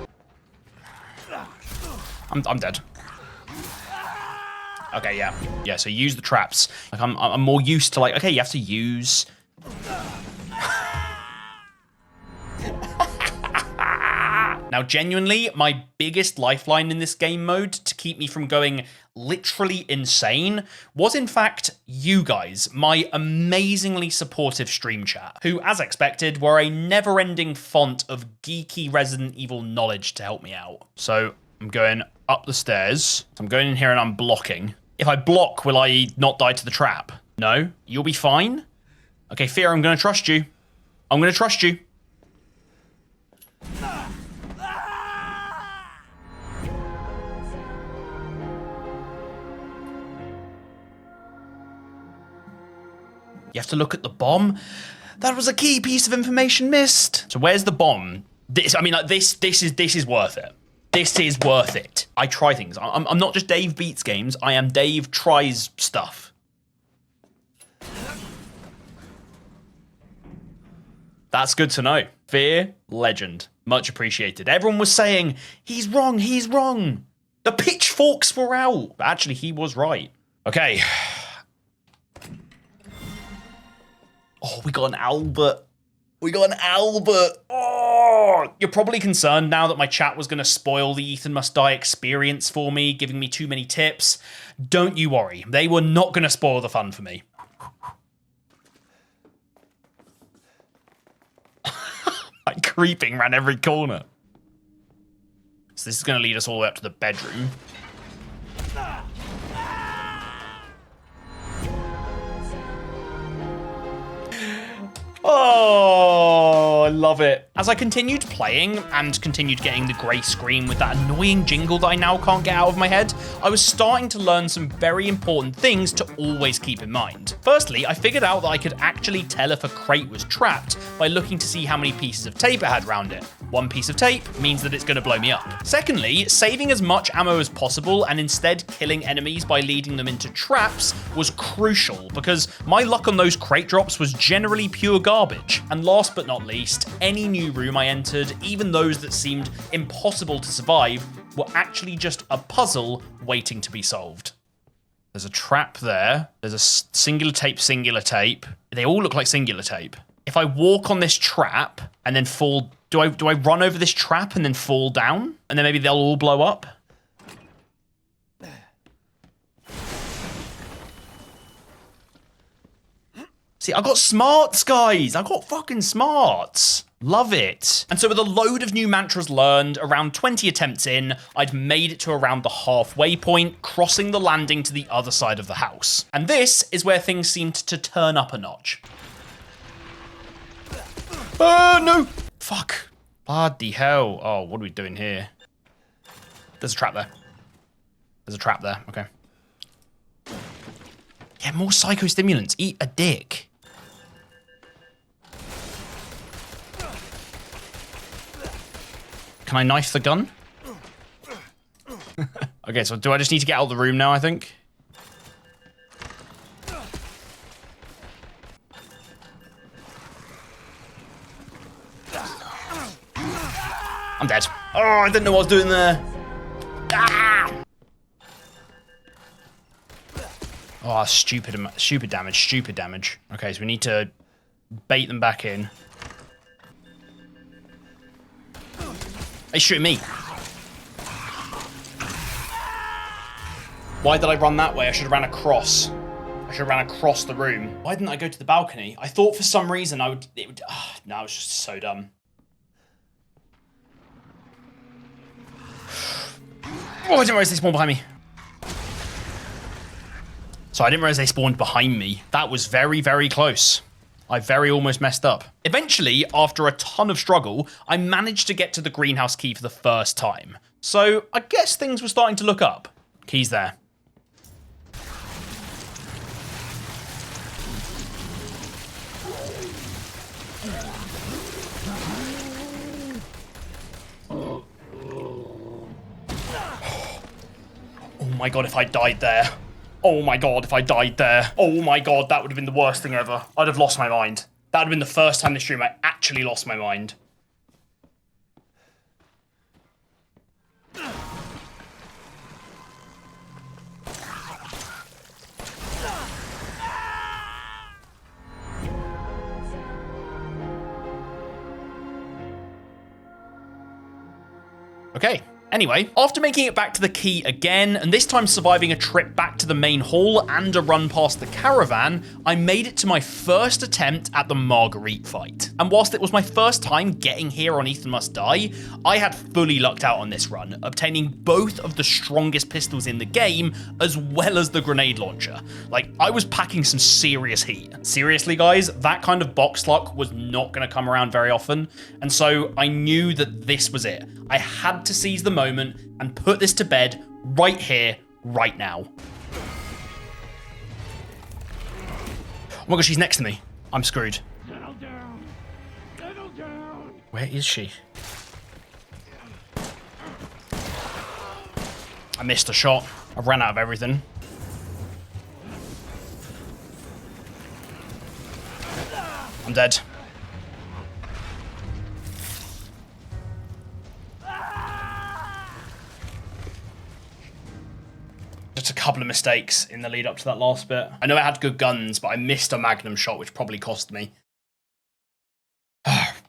I'm dead. Okay, yeah. Yeah, so use the traps. Like I'm more used to like, okay, you have to use. Now, genuinely, my biggest lifeline in this game mode to keep me from going literally insane was, in fact, you guys, my amazingly supportive stream chat, who, as expected, were a never-ending font of geeky Resident Evil knowledge to help me out. So I'm going up the stairs. I'm going in here and I'm blocking. If I block, will I not die to the trap? No? You'll be fine? Okay, Fear, I'm going to trust you. I'm going to trust you. You have to look at the bomb. That was a key piece of information missed. So where's the bomb? This is worth it. This is worth it. I try things. I'm not just Dave Beats Games. I am Dave Tries Stuff. That's good to know. Fear, legend. Much appreciated. Everyone was saying, he's wrong, he's wrong. The pitchforks were out. But actually, he was right. Okay. Oh, we got an Albert. We got an Albert. Oh, you're probably concerned now that my chat was going to spoil the Ethan Must Die experience for me, giving me too many tips. Don't you worry. They were not going to spoil the fun for me. Like creeping around every corner. So this is going to lead us all the way up to the bedroom. Oh, I love it. As I continued playing and continued getting the grey screen with that annoying jingle that I now can't get out of my head, I was starting to learn some very important things to always keep in mind. Firstly, I figured out that I could actually tell if a crate was trapped by looking to see how many pieces of tape it had around it. One piece of tape means that it's going to blow me up. Secondly, saving as much ammo as possible and instead killing enemies by leading them into traps was crucial, because my luck on those crate drops was generally pure garbage. And last but not least, any new room I entered, even those that seemed impossible to survive, were actually just a puzzle waiting to be solved. There's a trap there. There's a singular tape. They all look like singular tape. If I walk on this trap and then fall, do I run over this trap and then fall down? And then maybe they'll all blow up? See, I got smarts, guys. I got fucking smarts. Love it. And so with a load of new mantras learned, around 20 attempts in, I'd made it to around the halfway point, crossing the landing to the other side of the house. And this is where things seemed to turn up a notch. Oh, no. Fuck. Bloody hell. Oh, what are we doing here? There's a trap there. There's a trap there. Okay. Yeah, more psychostimulants. Eat a dick. Can I knife the gun? Okay, so do I just need to get out of the room now, I think? I'm dead. Oh, I didn't know what I was doing there. Ah! Oh, stupid damage. Okay, so we need to bait them back in. They shoot me. Why did I run that way? I should have ran across. I should have ran across the room. Why didn't I go to the balcony? I thought for some reason no, I was just so dumb. Oh, I didn't realize they spawned behind me. So I didn't realize they spawned behind me. That was very, very close. I very almost messed up. Eventually, after a ton of struggle, I managed to get to the greenhouse key for the first time. So I guess things were starting to look up. Key's there. Oh my god, if I died there. Oh my god, if I died there. Oh my god, that would have been the worst thing ever. I'd have lost my mind. That would have been the first time this stream I actually lost my mind. Okay. Anyway, after making it back to the key again, and this time surviving a trip back to the main hall and a run past the caravan, I made it to my first attempt at the Marguerite fight. And whilst it was my first time getting here on Ethan Must Die, I had fully lucked out on this run, obtaining both of the strongest pistols in the game, as well as the grenade launcher. Like, I was packing some serious heat. Seriously, guys, that kind of box luck was not going to come around very often, and so I knew that this was it. I had to seize the moment and put this to bed right here, right now. Oh my gosh, she's next to me. I'm screwed. Settle down. Settle down. Where is she? I missed a shot. I ran out of everything. I'm dead. Just a couple of mistakes in the lead up to that last bit. I know I had good guns, but I missed a magnum shot, which probably cost me.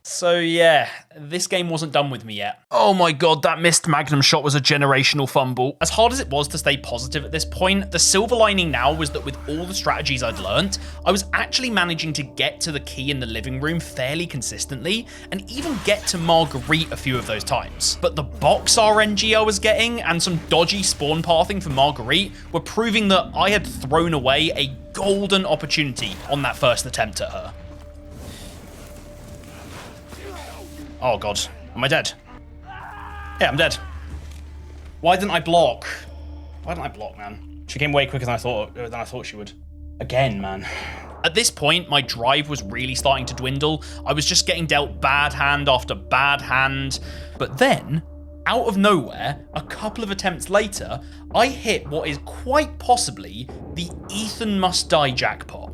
So yeah, this game wasn't done with me yet. Oh my god, that missed magnum shot was a generational fumble. As hard as it was to stay positive at this point, the silver lining now was that with all the strategies I'd learnt, I was actually managing to get to the key in the living room fairly consistently, and even get to Marguerite a few of those times. But the box RNG I was getting, and some dodgy spawn pathing for Marguerite, were proving that I had thrown away a golden opportunity on that first attempt at her. Oh god, am I dead? Yeah, I'm dead. Why didn't I block? Why didn't I block, man? She came way quicker than I thought she would. Again, man. At this point, my drive was really starting to dwindle. I was just getting dealt bad hand after bad hand. But then, out of nowhere, a couple of attempts later, I hit what is quite possibly the Ethan Must Die jackpot.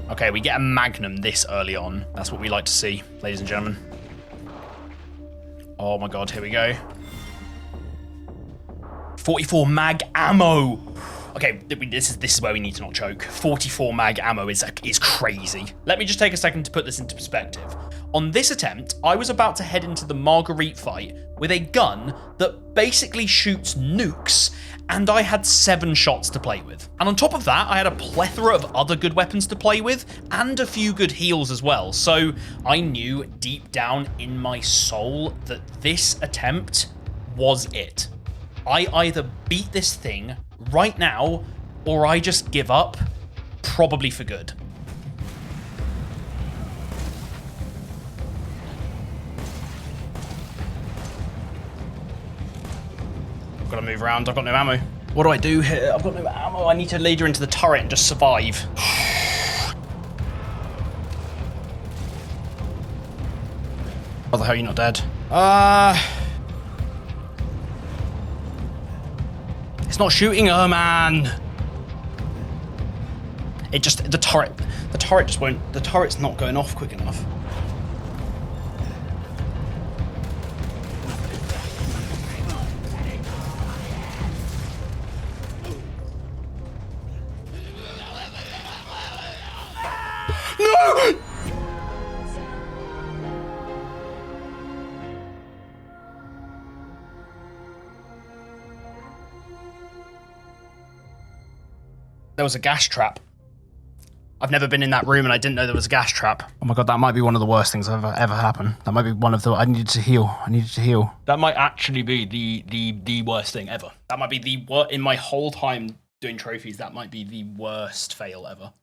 Okay, we get a magnum this early on. That's what we like to see, ladies and gentlemen. Oh my god, here we go. 44 mag ammo. Okay, this is where we need to not choke. 44 mag ammo is crazy. Let me just take a second to put this into perspective. On this attempt, I was about to head into the Marguerite fight with a gun that basically shoots nukes, and I had 7 shots to play with. And on top of that, I had a plethora of other good weapons to play with, and a few good heals as well. So I knew deep down in my soul that this attempt was it. I either beat this thing right now, or I just give up, probably for good. I'm got to move around. I've got no ammo. What do I do here? I've got no ammo. I need to lead her into the turret and just survive. How the hell are you not dead? It's not shooting her, man. It just, the turret just won't, the turret's not going off quick enough. No! There was a gas trap. I've never been in that room and I didn't know there was a gas trap. Oh my God, that might be one of the worst things that ever happened. That might be one of the, I needed to heal. That might actually be the worst thing ever. That might be in my whole time doing trophies, that might be the worst fail ever.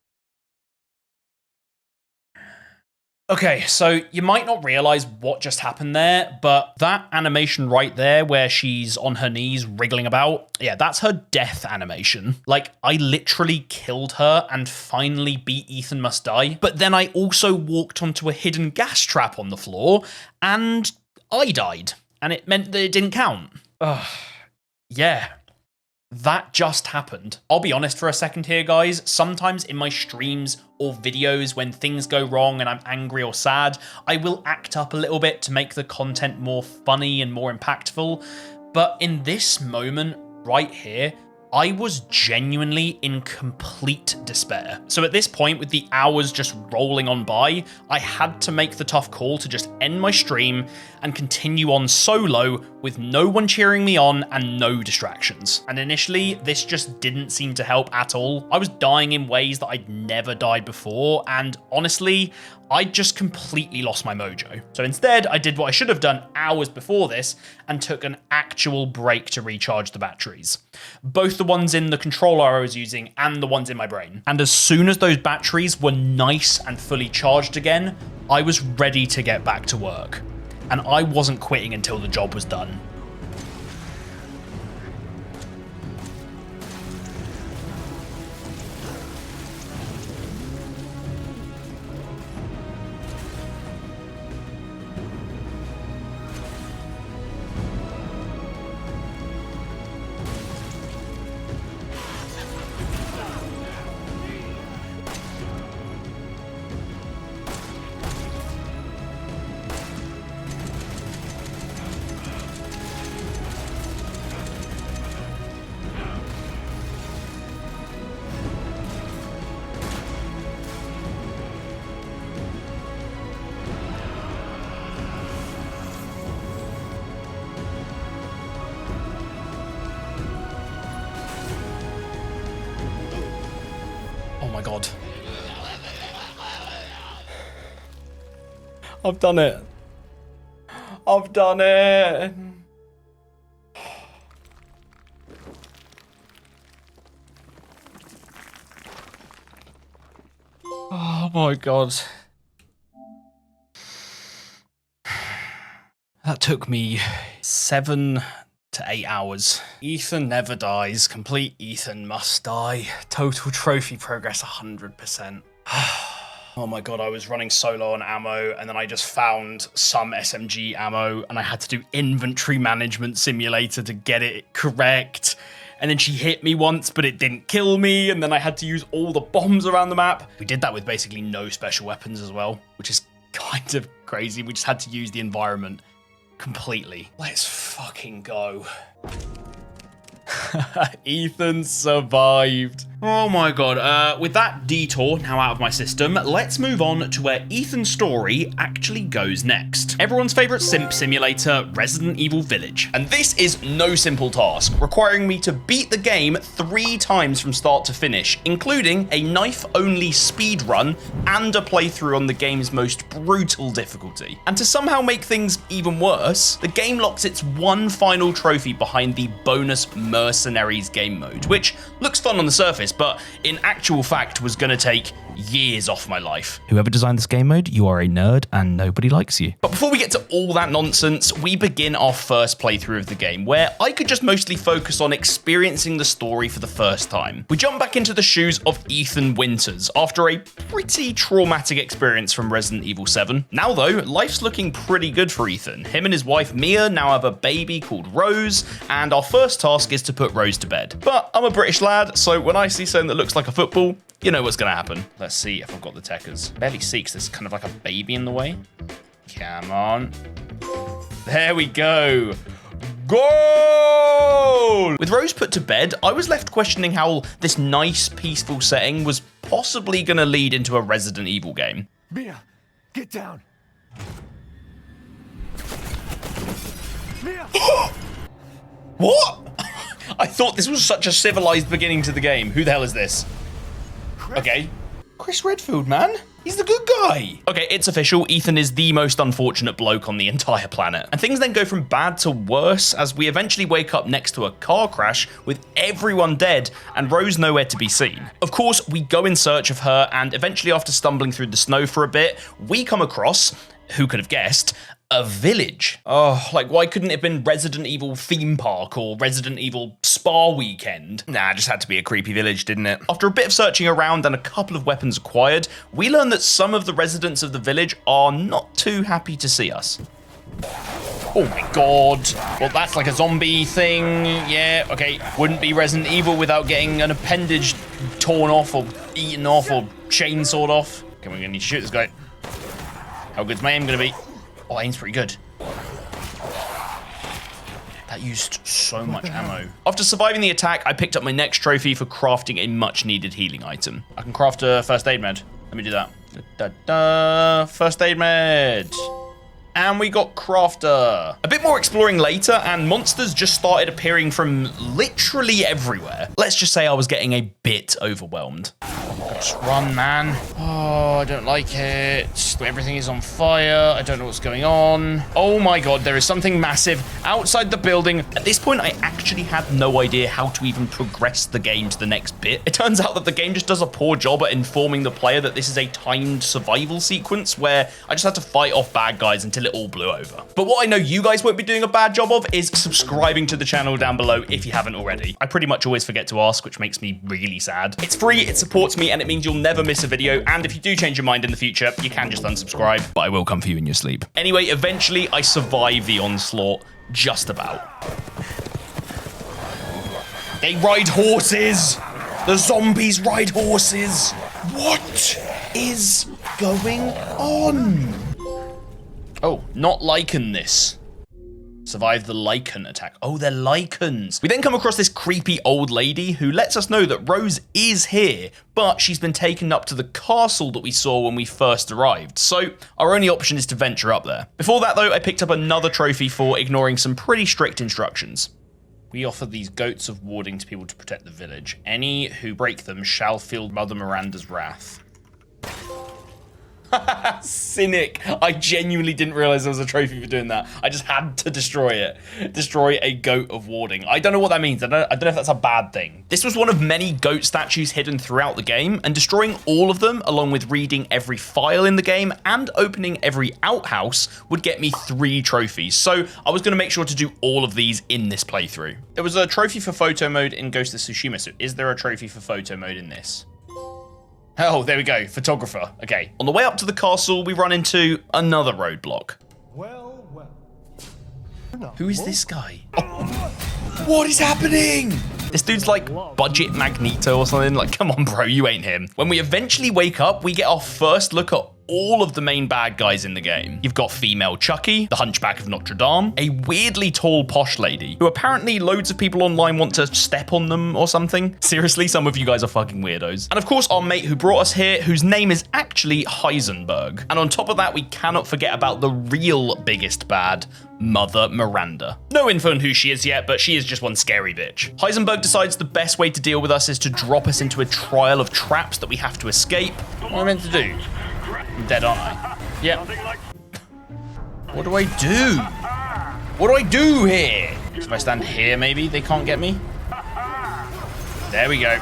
Okay, so you might not realize what just happened there, but that animation right there where she's on her knees wriggling about, yeah, that's her death animation. Like, I literally killed her and finally beat Ethan Must Die, but then I also walked onto a hidden gas trap on the floor and I died, and it meant that it didn't count. Ugh, yeah. That just happened. I'll be honest for a second here, guys. Sometimes in my streams or videos when things go wrong and I'm angry or sad, I will act up a little bit to make the content more funny and more impactful. But in this moment right here, I was genuinely in complete despair. So at this point, with the hours just rolling on by, I had to make the tough call to just end my stream and continue on solo with no one cheering me on and no distractions. And initially, this just didn't seem to help at all. I was dying in ways that I'd never died before, and honestly, I just completely lost my mojo. So instead, I did what I should have done hours before this and took an actual break to recharge the batteries. Both the ones in the controller I was using and the ones in my brain. And as soon as those batteries were nice and fully charged again, I was ready to get back to work. And I wasn't quitting until the job was done. Oh my God. I've done it. I've done it. Oh my God. That took me 7 to 8 hours. Ethan never dies. Complete Ethan must die. Total trophy progress 100%. Oh my God, I was running solo on ammo and then I just found some SMG ammo and I had to do inventory management simulator to get it correct. And then she hit me once, but it didn't kill me. And then I had to use all the bombs around the map. We did that with basically no special weapons as well, which is kind of crazy. We just had to use the environment completely. Let's fucking go. Ethan survived. Oh my God. With that detour now out of my system, let's move on to where Ethan's story actually goes next. Everyone's favorite simp simulator, Resident Evil Village. And this is no simple task, requiring me to beat the game 3 times from start to finish, including a knife-only speed run and a playthrough on the game's most brutal difficulty. And to somehow make things even worse, the game locks its one final trophy behind the bonus Mercenaries game mode, which looks fun on the surface, but in actual fact was going to take years off my life. Whoever designed this game mode, you are a nerd and nobody likes you. But before we get to all that nonsense, we begin our first playthrough of the game, where I could just mostly focus on experiencing the story for the first time. We jump back into the shoes of Ethan Winters after a pretty traumatic experience from Resident Evil 7. Now though, life's looking pretty good for Ethan. Him and his wife Mia now have a baby called Rose, and our first task is to put Rose to bed. But I'm a British lad, so when I see something that looks like a football, you know what's gonna happen. Let's see if I've got the techers. Barely see, 'cause there's kind of like a baby in the way. Come on. There we go. Goal! With Rose put to bed, I was left questioning how this nice, peaceful setting was possibly gonna lead into a Resident Evil game. Mia, get down. Mia! What? I thought this was such a civilized beginning to the game. Who the hell is this? Okay. Chris Redfield, man. He's the good guy. Okay, it's official. Ethan is the most unfortunate bloke on the entire planet. And things then go from bad to worse as we eventually wake up next to a car crash with everyone dead and Rose nowhere to be seen. Of course, we go in search of her, and eventually after stumbling through the snow for a bit, we come across, who could have guessed, a village. Oh, like why couldn't it have been Resident Evil theme park or Resident Evil spa weekend? Nah, it just had to be a creepy village, didn't it? After a bit of searching around and a couple of weapons acquired, we learn that some of the residents of the village are not too happy to see us. Oh my god. Well, that's like a zombie thing. Yeah, okay. Wouldn't be Resident Evil without getting an appendage torn off or eaten off or chainsawed off. Okay, we're gonna need to shoot this guy. How good's my aim gonna be? Oh, aim's pretty good. That used so much ammo. After surviving the attack, I picked up my next trophy for crafting a much needed healing item. I can craft a first aid med. Let me do that. First aid med. And we got Crafter. A bit more exploring later, and monsters just started appearing from literally everywhere. Let's just say I was getting a bit overwhelmed. Just run, man. Oh, I don't like it. Everything is on fire. I don't know what's going on. Oh my god, there is something massive outside the building. At this point, I actually had no idea how to even progress the game to the next bit. It turns out that the game just does a poor job at informing the player that this is a timed survival sequence where I just had to fight off bad guys until it all blew over. But what I know you guys won't be doing a bad job of is subscribing to the channel down below if you haven't already. I pretty much always forget to ask, which makes me really sad. It's free, it supports me, and it means you'll never miss a video. And if you do change your mind in the future, you can just unsubscribe, but I will come for you in your sleep. Anyway, eventually I survive the onslaught, just about. They ride horses! The zombies ride horses! What is going on? Oh, not lichen this. Survive the lichen attack. Oh, they're lichens. We then come across this creepy old lady who lets us know that Rose is here, but she's been taken up to the castle that we saw when we first arrived. So our only option is to venture up there. Before that though, I picked up another trophy for ignoring some pretty strict instructions. We offer these goats of warding to people to protect the village. Any who break them shall feel Mother Miranda's wrath. Cynic. I genuinely didn't realize there was a trophy for doing that. I just had to destroy it. Destroy a goat of warding. I don't know what that means. I don't know if that's a bad thing. This was one of many goat statues hidden throughout the game, and destroying all of them, along with reading every file in the game and opening every outhouse, would get me 3 trophies. So I was going to make sure to do all of these in this playthrough. There was a trophy for photo mode in Ghost of Tsushima, so is there a trophy for photo mode in this? Oh, there we go. Photographer. Okay. On the way up to the castle, we run into another roadblock. Well. Who is this guy? Oh. What is happening? This dude's like budget Magneto or something. Like, come on, bro, you ain't him. When we eventually wake up, we get our first look at all of the main bad guys in the game. You've got female Chucky, the Hunchback of Notre Dame, a weirdly tall posh lady who apparently loads of people online want to step on them or something. Seriously, some of you guys are fucking weirdos. And of course, our mate who brought us here, whose name is actually Heisenberg. And on top of that, we cannot forget about the real biggest bad, Mother Miranda. No info on who she is yet, but she is just one scary bitch. Heisenberg decides the best way to deal with us is to drop us into a trial of traps that we have to escape. What am I meant to do? I'm dead, aren't I? Yep. What do I do? What do I do here? So if I stand here, maybe they can't get me? There we go.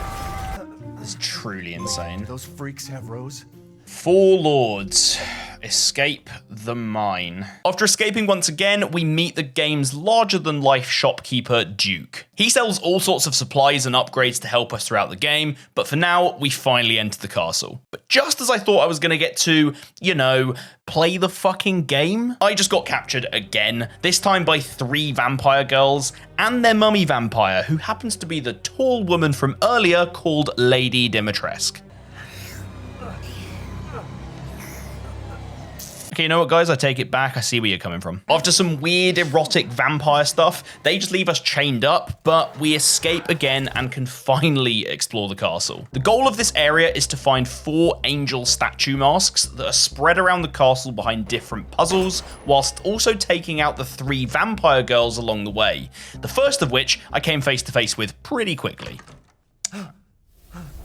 This is truly insane. Those freaks have Rose? 4 lords. Escape the mine. After escaping once again, we meet the game's larger-than-life shopkeeper, Duke. He sells all sorts of supplies and upgrades to help us throughout the game, but for now, we finally enter the castle. But just as I thought I was going to get to, you know, play the fucking game, I just got captured again, this time by 3 vampire girls and their mummy vampire, who happens to be the tall woman from earlier called Lady Dimitrescu. Okay, you know what, guys? I take it back. I see where you're coming from. After some weird erotic vampire stuff, they just leave us chained up, but we escape again and can finally explore the castle. The goal of this area is to find 4 angel statue masks that are spread around the castle behind different puzzles, whilst also taking out the 3 vampire girls along the way. The first of which I came face to face with pretty quickly.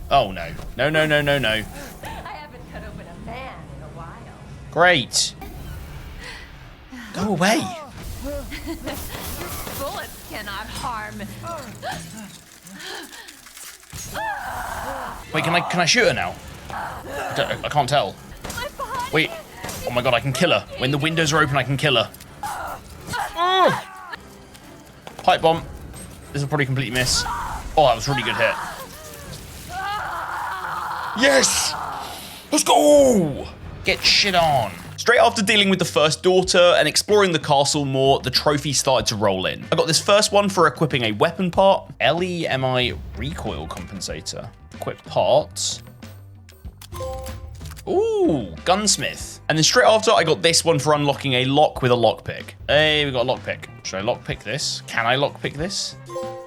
Oh no. No, no, no, no, no. I haven't cut open a man in a while. Great. Go away. Bullets cannot harm. Wait, can I shoot her now? I can't tell. Wait. Oh my god, I can kill her. When the windows are open, I can kill her. Pipe bomb. This will probably completely miss. Oh, that was a really good hit. Yes! Let's go! Get shit on. Straight after dealing with the first daughter and exploring the castle more, the trophies started to roll in. I got this first one for equipping a weapon part. LEMI recoil compensator. Equip parts. Ooh, gunsmith. And then straight after, I got this one for unlocking a lock with a lockpick. Hey, we got a lockpick. Should I lockpick this? Can I lockpick this?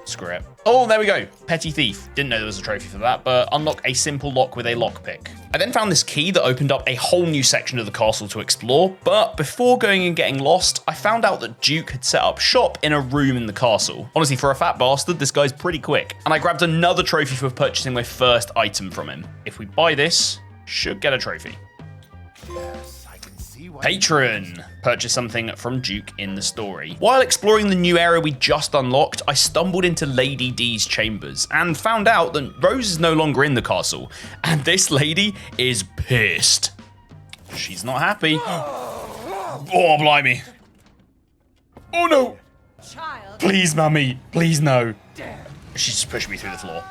Screw it. Oh, there we go. Petty thief. Didn't know there was a trophy for that, but unlock a simple lock with a lockpick. I then found this key that opened up a whole new section of the castle to explore, but before going and getting lost, I found out that Duke had set up shop in a room in the castle. Honestly, for a fat bastard, this guy's pretty quick. And I grabbed another trophy for purchasing my first item from him. If we buy this, should get a trophy. Yes, I can see why. Patron. Purchase something from Duke in the story. While exploring the new area we just unlocked, I stumbled into Lady D's chambers and found out that Rose is no longer in the castle. And this lady is pissed. She's not happy. Oh, blimey. Oh no. Child. Please, mummy. Please, no. She just pushed me through the floor.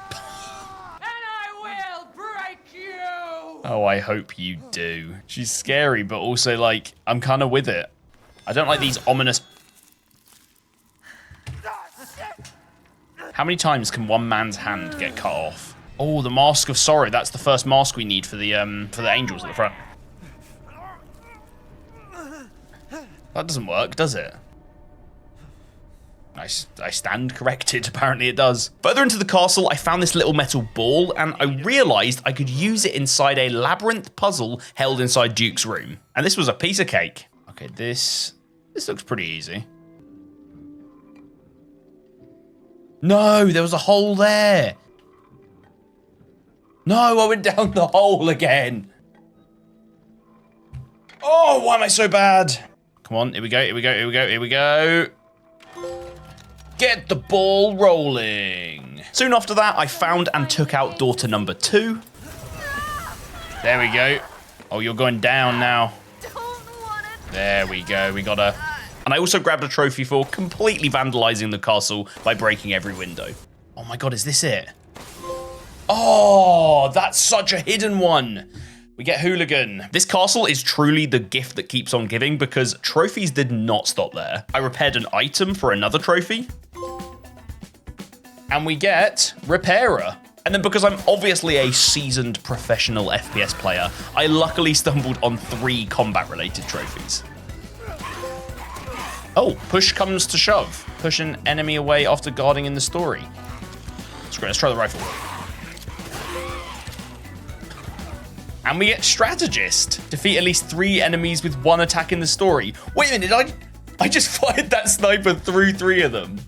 Oh, I hope you do. She's scary, but also, like, I'm kind of with it. I don't like these ominous... How many times can one man's hand get cut off? Oh, the Mask of Sorrow. That's the first mask we need for the angels at the front. That doesn't work, does it? I stand corrected, apparently it does. Further into the castle, I found this little metal ball, and I realized I could use it inside a labyrinth puzzle held inside Duke's room. And this was a piece of cake. Okay, this looks pretty easy. No, there was a hole there. No, I went down the hole again. Oh, why am I so bad? Come on, here we go, here we go, here we go, here we go. Get the ball rolling. Soon after that, I found and took out daughter number 2. There we go. Oh, you're going down now. There we go, we got her. And I also grabbed a trophy for completely vandalizing the castle by breaking every window. Oh my god, is this it? Oh, that's such a hidden one. We get Hooligan. This castle is truly the gift that keeps on giving because trophies did not stop there. I repaired an item for another trophy. And we get Repairer. And then because I'm obviously a seasoned professional FPS player, I luckily stumbled on 3 combat-related trophies. Oh, push comes to shove. Push an enemy away after guarding in the story. Screw it, let's try the rifle. And we get Strategist. Defeat at least 3 enemies with 1 attack in the story. Wait a minute, I just fired that sniper through 3 of them.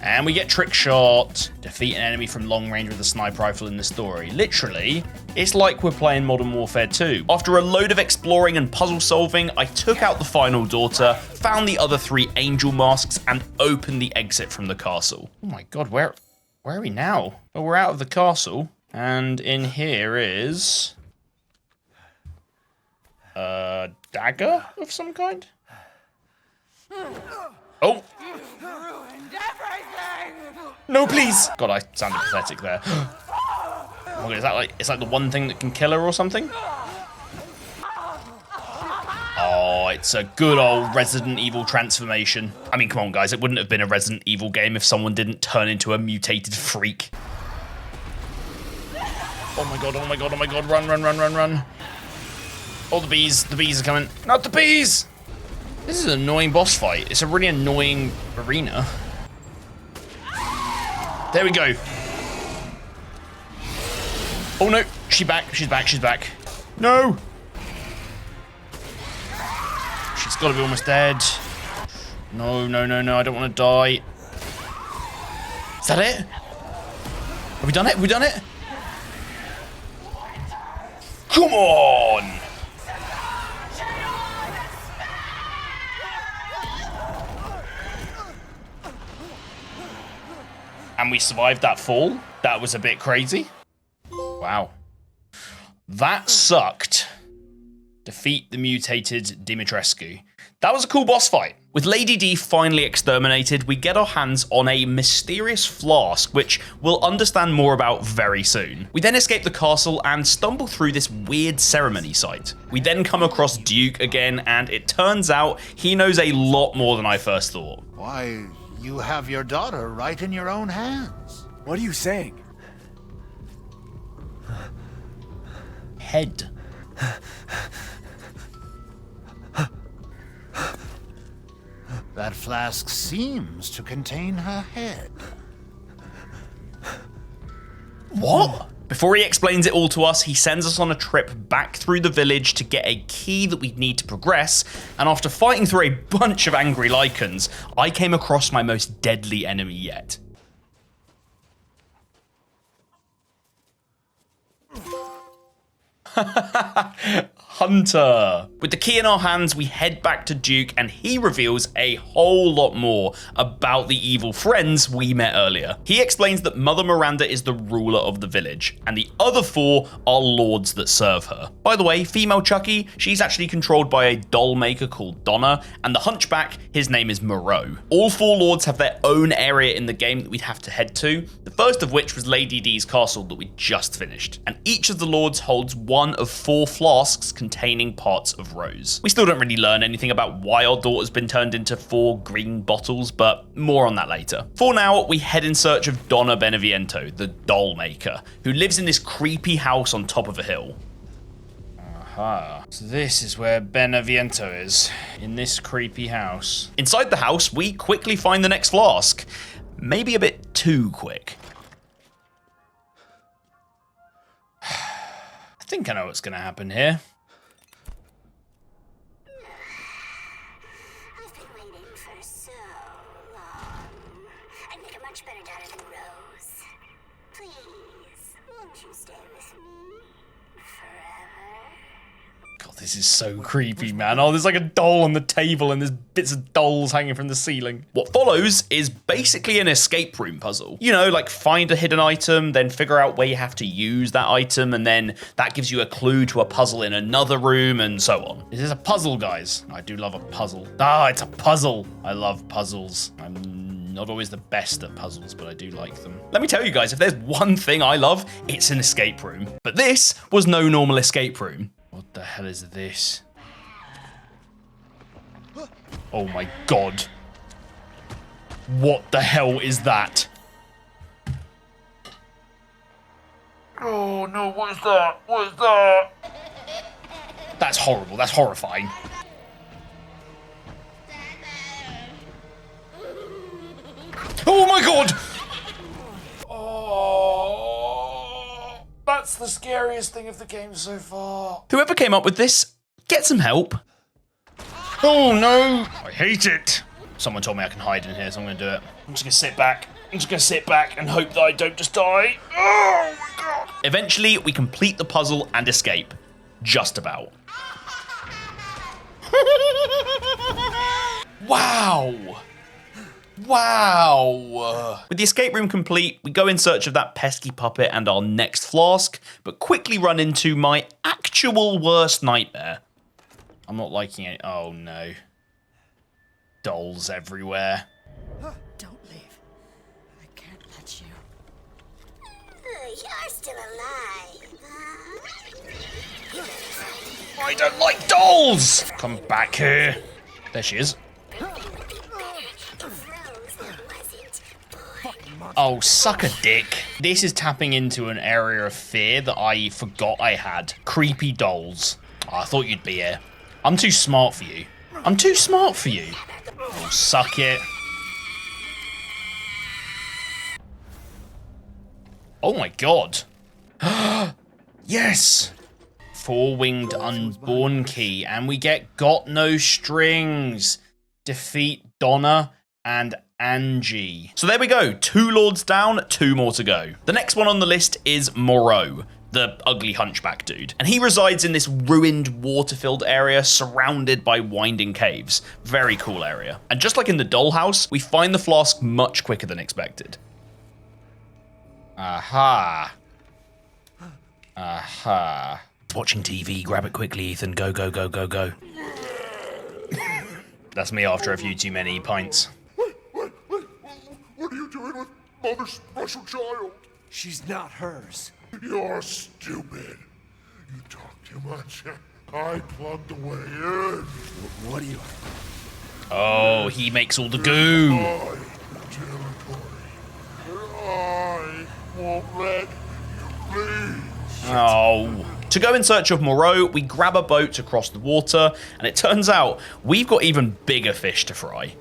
And we get Trick Shot. Defeat an enemy from long range with a sniper rifle in the story. Literally, it's like we're playing Modern Warfare 2. After a load of exploring and puzzle solving, I took out the final daughter, found the other 3 angel masks, and opened the exit from the castle. Oh my god, where Where are we now? Well, we're out of the castle. And in here is... a dagger of some kind? Oh! No, please! God, I sounded pathetic there. Oh, is that like, it's like the one thing that can kill her or something? Oh, it's a good old Resident Evil transformation. I mean, come on, guys, it wouldn't have been a Resident Evil game if someone didn't turn into a mutated freak. Oh my god, oh my god, oh my god, run, run, run, run, run. Oh, the bees are coming. Not the bees! This is an annoying boss fight. It's a really annoying arena. There we go. Oh no, she's back, she's back, she's back. No! She's gotta be almost dead. No, no, no, no, I don't want to die. Is that it? Have we done it? Have we done it? Come on! And we survived that fall. That was a bit crazy. Wow. That sucked. Defeat the mutated Dimitrescu. That was a cool boss fight. With Lady D finally exterminated, we get our hands on a mysterious flask, which we'll understand more about very soon. We then escape the castle and stumble through this weird ceremony site. We then come across Duke again, and it turns out he knows a lot more than I first thought. Why, you have your daughter right in your own hands. What are you saying? Head. That flask seems to contain her head. What? Before he explains it all to us, he sends us on a trip back through the village to get a key that we need to progress, and after fighting through a bunch of angry Lycans, I came across my most deadly enemy yet. Hunter. With the key in our hands, we head back to Duke and he reveals a whole lot more about the evil friends we met earlier. He explains that Mother Miranda is the ruler of the village and the other four are lords that serve her. By the way, female Chucky, she's actually controlled by a doll maker called Donna, and the hunchback, his name is Moreau. All four lords have their own area in the game that we'd have to head to, the first of which was Lady D's castle that we just finished. And each of the lords holds one of 4 flasks containing parts of Rose. We still don't really learn anything about why our daughter's been turned into 4 green bottles, but more on that later. For now, we head in search of Donna Beneviento, the doll maker, who lives in this creepy house on top of a hill. Aha. So this is where Beneviento is, in this creepy house. Inside the house, we quickly find the next flask. Maybe a bit too quick. I think I know what's gonna happen here. I've been waiting for so long. I'd make a much better daughter than Rose. Please, won't you stay with me forever? God, this is so creepy, man. Oh, there's like a doll on the table and there's bits of dolls hanging from the ceiling. What follows is basically an escape room puzzle. You know, like find a hidden item, then figure out where you have to use that item, and then that gives you a clue to a puzzle in another room, and so on. This is a puzzle, guys. I do love a puzzle. Ah, it's a puzzle. I love puzzles. I'm not always the best at puzzles, but I do like them. Let me tell you guys, if there's one thing I love, it's an escape room. But this was no normal escape room. What the hell is this? Oh my god. What the hell is that? Oh no, what is that? What is that? That's horrible, that's horrifying. Oh my god! Oh, that's the scariest thing of the game so far. Whoever came up with this, get some help. Oh no! I hate it! Someone told me I can hide in here, so I'm gonna do it. I'm just gonna sit back. I'm just gonna sit back and hope that I don't just die. Oh my god! Eventually, we complete the puzzle and escape. Just about. Wow! Wow! With the escape room complete, we go in search of that pesky puppet and our next flask, but quickly run into my actual worst nightmare. I'm not liking it. Oh no. Dolls everywhere. Don't leave. I can't let you. You're still alive, huh? I don't like dolls! Come back here. There she is. Oh, suck a dick. This is tapping into an area of fear that I forgot I had. Creepy dolls. Oh, I thought you'd be here. I'm too smart for you. I'm too smart for you. Oh, suck it. Oh my god. Yes! Four-winged unborn key, and we get Got No Strings. Defeat Donna and Angie. So there we go. 2 lords down, 2 more to go. The next one on the list is Moreau, the ugly hunchback dude. And he resides in this ruined, water-filled area surrounded by winding caves. Very cool area. And just like in the dollhouse, we find the flask much quicker than expected. Aha. Aha. Watching TV, grab it quickly, Ethan. Go, go, go, go, go. That's me after a few too many pints. What are you doing with Mother's special child? She's not hers. You're stupid. You talk too much. I plugged the way in. What do you... Oh, he makes all the goo. My territory. I won't let you leave. Oh. To go in search of Moreau, we grab a boat to cross the water, and it turns out we've got even bigger fish to fry.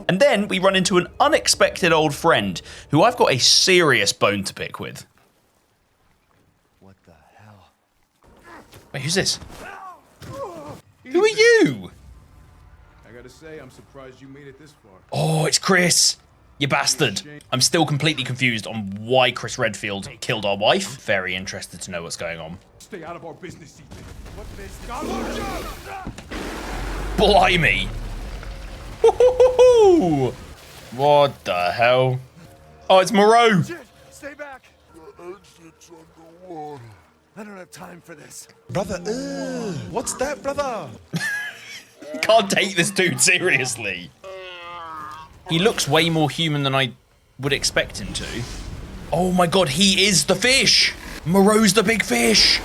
And then we run into an unexpected old friend who I've got a serious bone to pick with. What the hell? Wait, who's this? Who are you? I gotta say, I'm surprised you made it this far. Oh, it's Chris. You bastard. I'm still completely confused on why Chris Redfield killed our wife. Very interested to know what's going on. Stay out of our business, Ethan. What business? Blimey. Woo-hoo-hoo-hoo. What the hell? Oh, it's Moreau. Stay back. The exit's underwater. I don't have time for this. Brother, what's that, brother? Can't take this dude seriously. He looks way more human than I would expect him to. Oh my god, he is the fish! Moreau's the big fish!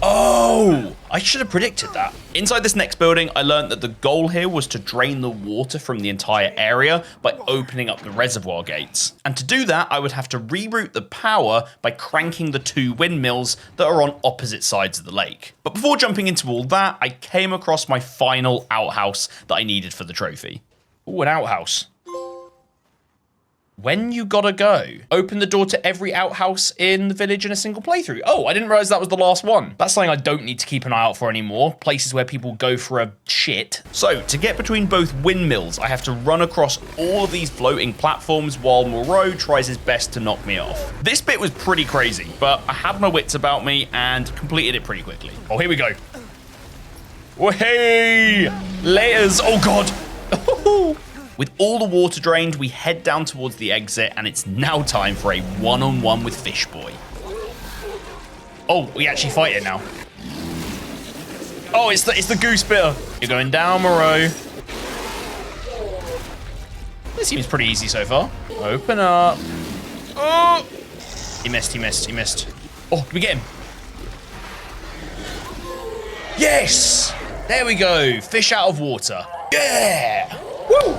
Oh! I should have predicted that. Inside this next building, I learned that the goal here was to drain the water from the entire area by opening up the reservoir gates. And to do that, I would have to reroute the power by cranking the 2 windmills that are on opposite sides of the lake. But before jumping into all that, I came across my final outhouse that I needed for the trophy. Ooh, an outhouse. When you gotta go. Open the door to every outhouse in the village in a single playthrough. Oh, I didn't realize that was the last one. That's something I don't need to keep an eye out for anymore. Places where people go for a shit. So, to get between both windmills, I have to run across all of these floating platforms while Moreau tries his best to knock me off. This bit was pretty crazy, but I had my wits about me and completed it pretty quickly. Oh, here we go. Oh, hey! Layers. Oh, God. With all the water drained, we head down towards the exit, and it's now time for a one-on-one with Fish Boy. Oh, we actually fight it now. Oh, it's the goose bitter. You're going down, Moreau. This seems pretty easy so far. Open up. Oh! He missed. Oh, did we get him? Yes! There we go. Fish out of water. Yeah! Woo!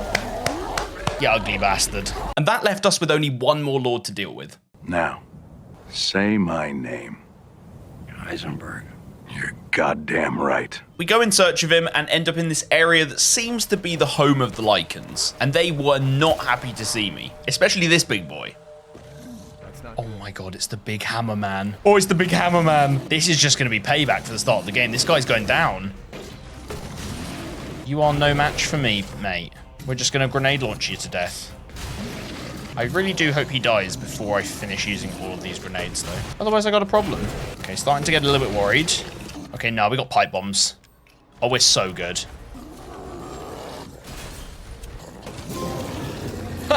You ugly bastard. And that left us with only one more lord to deal with. Now, say my name. Heisenberg. You're goddamn right. We go in search of him and end up in this area that seems to be the home of the Lycans. And they were not happy to see me. Especially this big boy. Oh my god, it's the big hammer man. Oh, it's the big hammer man. This is just going to be payback for the start of the game. This guy's going down. You are no match for me, mate. We're just going to grenade launch you to death. I really do hope he dies before I finish using all of these grenades, though. Otherwise, I got a problem. Okay, starting to get a little bit worried. Okay, now we got pipe bombs. Oh, we're so good.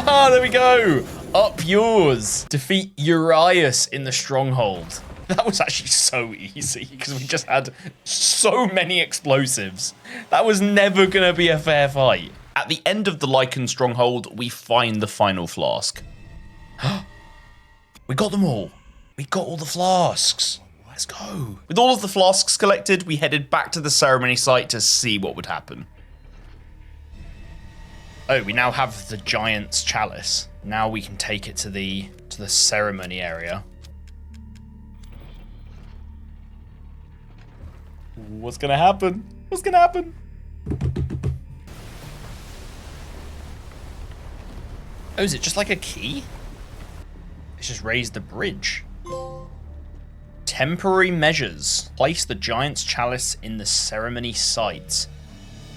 There we go. Up yours. Defeat Urias in the stronghold. That was actually so easy because we just had so many explosives. That was never going to be a fair fight. At the end of the Lycan stronghold, we find the final flask. We got them all. We got all the flasks. Let's go. With all of the flasks collected, we headed back to the ceremony site to see what would happen. Oh, we now have the Giant's Chalice. Now we can take it to the ceremony area. What's gonna happen? What's gonna happen? Oh, is it just like a key? Let's just raise the bridge. Temporary measures. Place the Giant's Chalice in the ceremony site.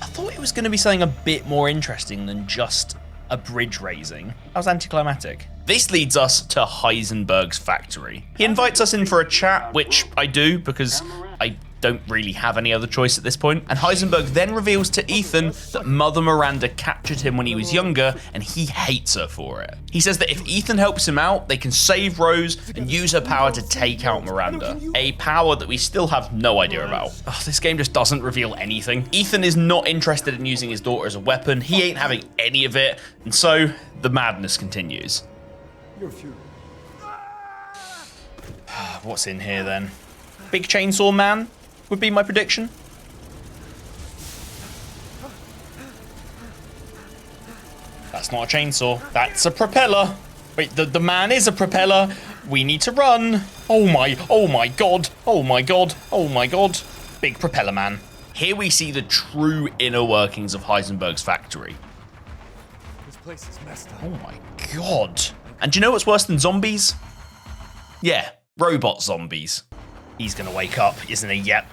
I thought it was going to be something a bit more interesting than just a bridge raising. That was anticlimactic. This leads us to Heisenberg's factory. He invites us in for a chat, which I do because I don't really have any other choice at this point. And Heisenberg then reveals to Ethan that Mother Miranda captured him when he was younger and he hates her for it. He says that if Ethan helps him out, they can save Rose and use her power to take out Miranda. A power that we still have no idea about. Oh, this game just doesn't reveal anything. Ethan is not interested in using his daughter as a weapon. He ain't having any of it. And so the madness continues. What's in here then? Big Chainsaw Man would be my prediction. That's not a chainsaw. That's a propeller. Wait, the man is a propeller. We need to run. Oh my god. Oh my god. Oh my god. Big propeller man. Here we see the true inner workings of Heisenberg's factory. This place is messed up. Oh my god. And do you know what's worse than zombies? Yeah, robot zombies. He's gonna wake up, isn't he? Yep.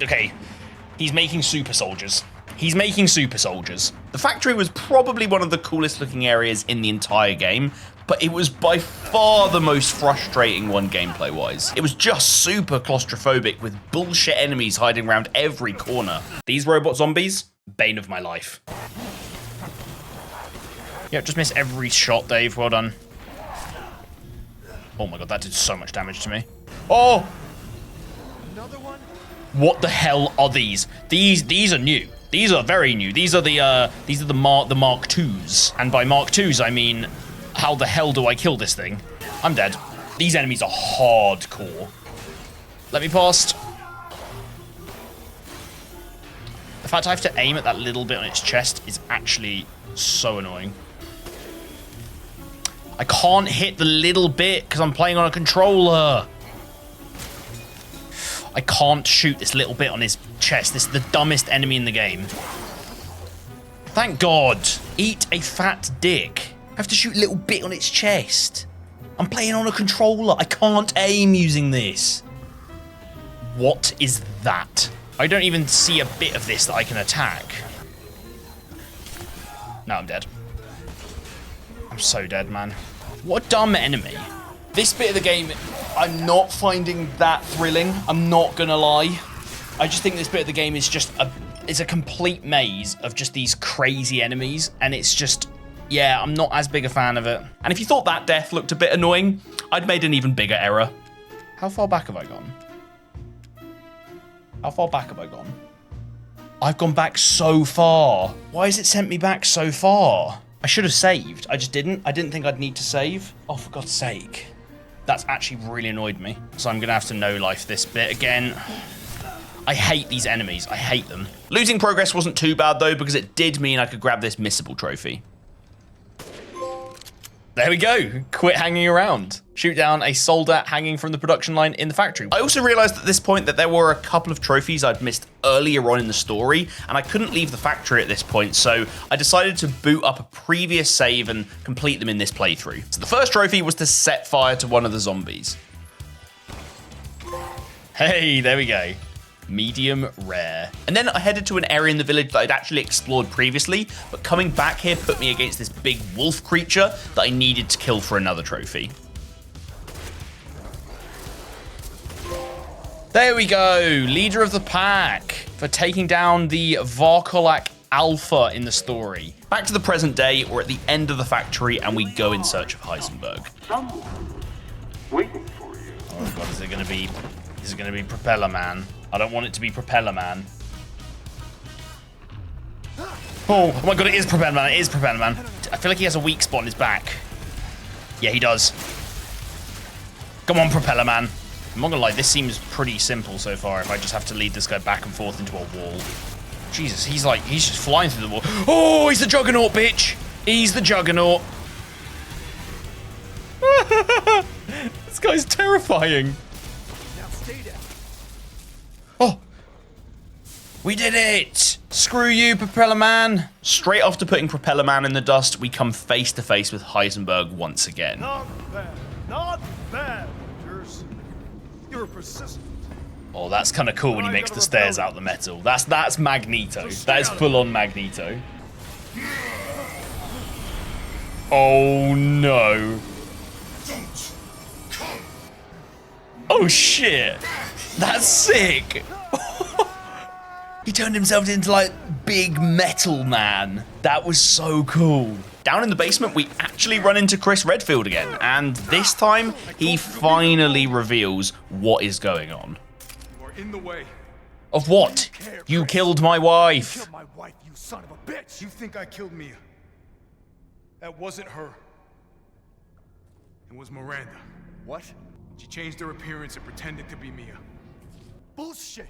Okay, he's making super soldiers. He's making super soldiers. The factory was probably one of the coolest looking areas in the entire game, but it was by far the most frustrating one gameplay wise. It was just super claustrophobic with bullshit enemies hiding around every corner. These robot zombies, bane of my life. Yeah, just missed every shot, Dave. Well done. Oh my god, that did so much damage to me. Oh! Another one? What the hell are these? These are new. These are very new. These are the Mark IIs. And by Mark IIs, I mean, how the hell do I kill this thing? I'm dead. These enemies are hardcore. Let me past. The fact I have to aim at that little bit on its chest is actually so annoying. I can't hit the little bit because I'm playing on a controller. I can't shoot this little bit on his chest. This is the dumbest enemy in the game. Thank God. Eat a fat dick. I have to shoot a little bit on its chest. I'm playing on a controller. I can't aim using this. What is that? I don't even see a bit of this that I can attack. No, I'm dead. I'm so dead, man. What a dumb enemy. This bit of the game, I'm not finding that thrilling. I'm not gonna lie. I just think this bit of the game is just it's a complete maze of just these crazy enemies. And it's just, yeah, I'm not as big a fan of it. And if you thought that death looked a bit annoying, I'd made an even bigger error. How far back have I gone? How far back have I gone? I've gone back so far. Why has it sent me back so far? I should have saved. I just didn't. I didn't think I'd need to save. Oh, for God's sake. That's actually really annoyed me. So I'm going to have to no-life this bit again. I hate these enemies. I hate them. Losing progress wasn't too bad, though, because it did mean I could grab this missable trophy. There we go. Quit hanging around. Shoot down a soldier hanging from the production line in the factory. I also realized at this point that there were a couple of trophies I'd missed earlier on in the story, and I couldn't leave the factory at this point, so I decided to boot up a previous save and complete them in this playthrough. So the first trophy was to set fire to one of the zombies. Hey, there we go. Medium rare. And then I headed to an area in the village that I'd actually explored previously, but coming back here put me against this big wolf creature that I needed to kill for another trophy. There we go, leader of the pack for taking down the Varkolak alpha in the story. Back to the present day, we're at the end of the factory and we go in search of Heisenberg. Someone waiting for you. Oh god, is it gonna be Propeller Man? I don't want it to be Propeller Man. Oh my god, it is Propeller Man, it is Propeller Man. I feel like he has a weak spot in his back. Yeah, he does. Come on, Propeller Man. I'm not gonna lie, this seems pretty simple so far if I just have to lead this guy back and forth into a wall. Jesus, he's just flying through the wall. Oh, he's the Juggernaut, bitch! He's the Juggernaut. This guy's terrifying. Now stay down. Oh! We did it! Screw you, Propeller Man! Straight after putting Propeller Man in the dust, we come face to face with Heisenberg once again. Not bad, Vouchers. You're persistent. Oh, that's kind of cool when he makes the stairs out the metal. That's Magneto. That is full-on Magneto. Oh no. Oh shit. That's sick. He turned himself into like big metal man. That was so cool. Down in the basement, we actually run into Chris Redfield again. And this time, he finally reveals what is going on. You are in the way. Of what? You killed my wife. Kill my wife, you son of a bitch. You think I killed Mia? That wasn't her. It was Miranda. What? She changed her appearance and pretended to be Mia. Bullshit.